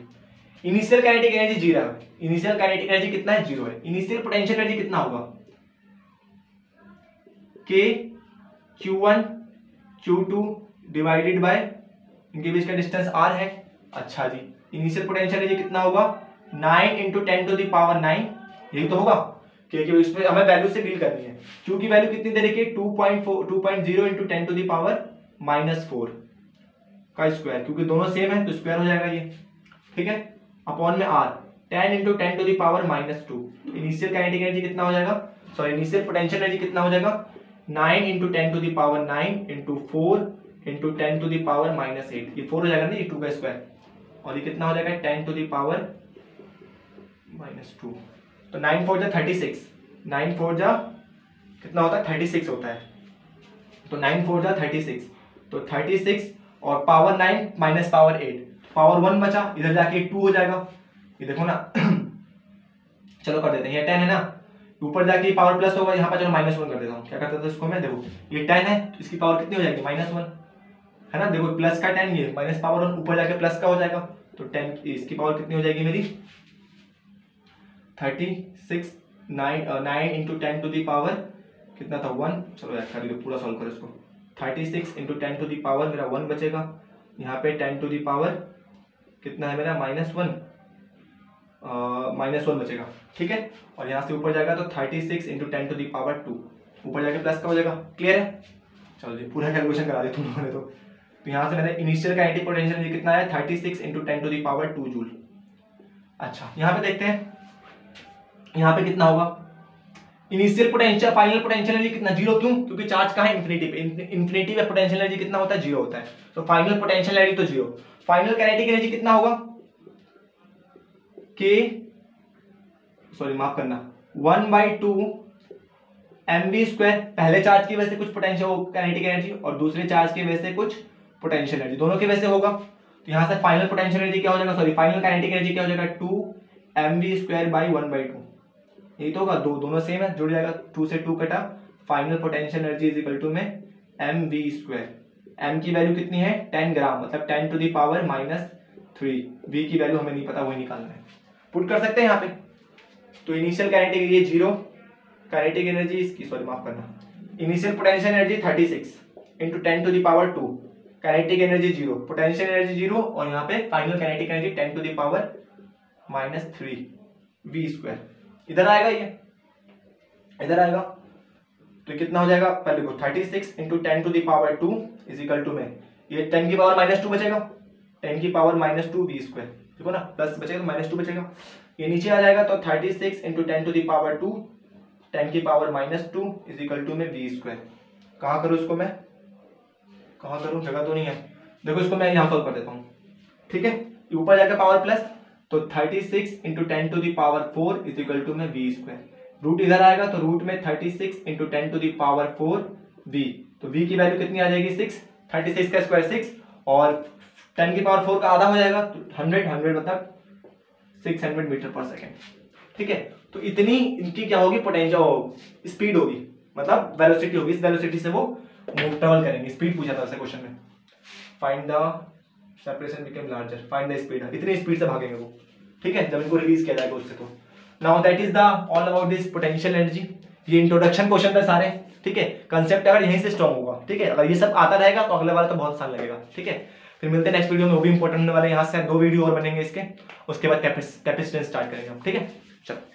Initial kinetic energy 0 है, initial kinetic energy कितना है 0 है, इनिशियल पोटेंशियल एनर्जी कितना होगा K Q1 Q2 divided bye इनके बीच का डिस्टेंस R है, अच्छा जी, इनिशियल पोटेंशियल एनर्जी कितना होगा 9 इंटू 10 टू द पावर 9, यही तो होगा, क्योंकि इसमें हमें वैल्यू से डील करनी है, Q की वैल्यू कितनी दे रखी है 2.0 इंटू 10 टू द पावर -4 का स्क्वायर, क्योंकि दोनों सेम है तो स्क्वायर हो जाएगा ये, ठीक है, अपॉन में R 10 into 10 to the power -2, तो इनिशियल काइनेटिक एनर्जी कितना हो जाएगा, सॉरी इनिशियल पोटेंशियल एनर्जी कितना हो जाएगा 9 into 10 to the power 9 into 4 into 10 to the power -8, ये 4 हो जाएगा ना, ये 2 का स्क्वायर, और ये कितना हो जाएगा 10 टू द पावर -2, तो 9 4 जा 36, 9 4 जा कितना होता है 36 होता है, तो 9 4 जा 36, तो 36 और पावर 9 माइनस पावर 8, पावर 1 बचा, इधर जाके 2 हो जाएगा, ये देखो ना चलो कर देते हैं, ये 10 है ना, ऊपर जाके पावर प्लस होगा, यहाँ पर चलो -1 कर देता हूँ, क्या करता था इसको मैं, देखो ये 10 है तो इसकी पावर कितनी हो जाएगी -1 है ना, देखो प्लस का 10, ये माइनस पावर 1 ऊपर जाके प्लस का हो जाएगा, तो 10 इसकी पावर कितनी हो जाएगी मेरी 36, 9 इंटू 10 टू दी पावर कितना था 1, चलो यार खाली पूरा सॉल्व करो इसको, 36 इंटू 10 टू दी पावर मेरा 1 बचेगा, यहाँ पे 10 टू दी पावर कितना है मेरा -1 बचेगा, ठीक है, और यहाँ से ऊपर जाएगा तो 36 इंटू 10 टू दी पावर 2, ऊपर जाके प्लस का हो जाएगा, क्लियर है, चलो जी पूरा कैलकुलेशन करा दिया तुम लोगों ने, तो यहाँ से मैंने इनिशियल काइनेटिक पोटेंशियल कितना है 36 into 10 to the power 2 joule. अच्छा यहाँ पे देखते हैं, यहाँ पे कितना होगा initial potential, final potential energy कितना 0, क्यों, क्योंकि चार्ज कहाँ है इंफिनिटी पे, इंफिनिटी पे पोटेंशियल एनर्जी कितना होता है 0 होता है, तो फाइनल पोटेंशियल एनर्जी तो 0, फाइनल काइनेटिक एनर्जी कितना होगा माफ करना 1/2 mv², पहले चार्ज की वजह से कुछ पोटेंशियल काइनेटिक एनर्जी और दूसरे चार्ज की वजह से कुछ पोटेंशियल एनर्जी, दोनों की वजह से होगा, तो यहाँ से फाइनल पोटेंशियल एनर्जी क्या हो जाएगा, सॉरी फाइनल काइनेटिक एनर्जी क्या हो जाएगा 2 mv²/1/2, यही तो होगा, दोनों सेम है, जुड़ जाएगा, 2 से 2 कटा, final potential energy is equal to में mv², m की वैल्यू कितनी है 10 ग्राम, मतलब 10 टू दी पावर -3, v की वैल्यू हमें नहीं पता, वही निकालना है, पुट कर सकते हैं यहाँ पे, तो initial kinetic energy 0, kinetic energy इसकी सॉरी माफ करना, initial potential energy 36 into 10 to the power 2, kinetic energy 0, potential energy 0, और यहाँ पे final kinetic energy 10 to the power -3 v², इधर आएगा, ये इधर आएगा, तो कितना हो जाएगा, पहले देखो 36 into 10 to the power 2 is equal to में ये 10 की पावर -2 बचेगा, 10 की पावर -2 v², देखो ना प्लस बचेगा तो -2 बचेगा, ये नीचे आ जाएगा, तो 36 इंटू 10 टू दी पावर 2 10 की पावर -2 इज इक्वल टू में v², कहाँ करूँ इसको मैं, कहाँ करूँ, जगह तो नहीं है। देखो इसको मैं यहाँ सॉल्व कर देता हूँ, ठीक है। ऊपर जाकर पावर प्लस, तो 36 into 10 to the power 4 is equal to में वी स्क्वायर। रूट इधर आएगा तो रूट में 36 into 10 to the power 4 v, तो वी की वैल्यू कितनी आ जाएगी 6, 36 का स्क्वायर 6 और 10 की पावर 4 का आधा हो जाएगा तो 100 मतलब 600 मीटर पर सेकेंड, ठीक है। तो इतनी इनकी क्या होगी, पोटेंशियल स्पीड होगी, मतलब वेलोसिटी होगी, इस वेलोसिटी से वो मूव ट्रेवल करेंगे। स्पीड पूछा था क्वेश्चन में, find the separation become larger, find the speed, इतनी स्पीड से भागेंगे वो, ठीक है, जब इनको रिलीज किया जाएगा उससे। तो now that is the all about this potential energy. ये इंट्रोडक्शन क्वेश्चन था सारे, ठीक है। कंसेप्ट अगर यहीं से स्ट्रॉन्ग होगा, ठीक है, अगर ये सब आता रहेगा तो अगले वाला तो बहुत आसान लगेगा, ठीक है। फिर मिलते हैं नेक्स्ट वीडियो में, वो भी इंपॉर्टेंट होने वाले, यहाँ से 2 वीडियो और बनेंगे इसके, उसके बाद कैपेसिटेंस स्टार्ट करेंगे हम, ठीक है। चलो।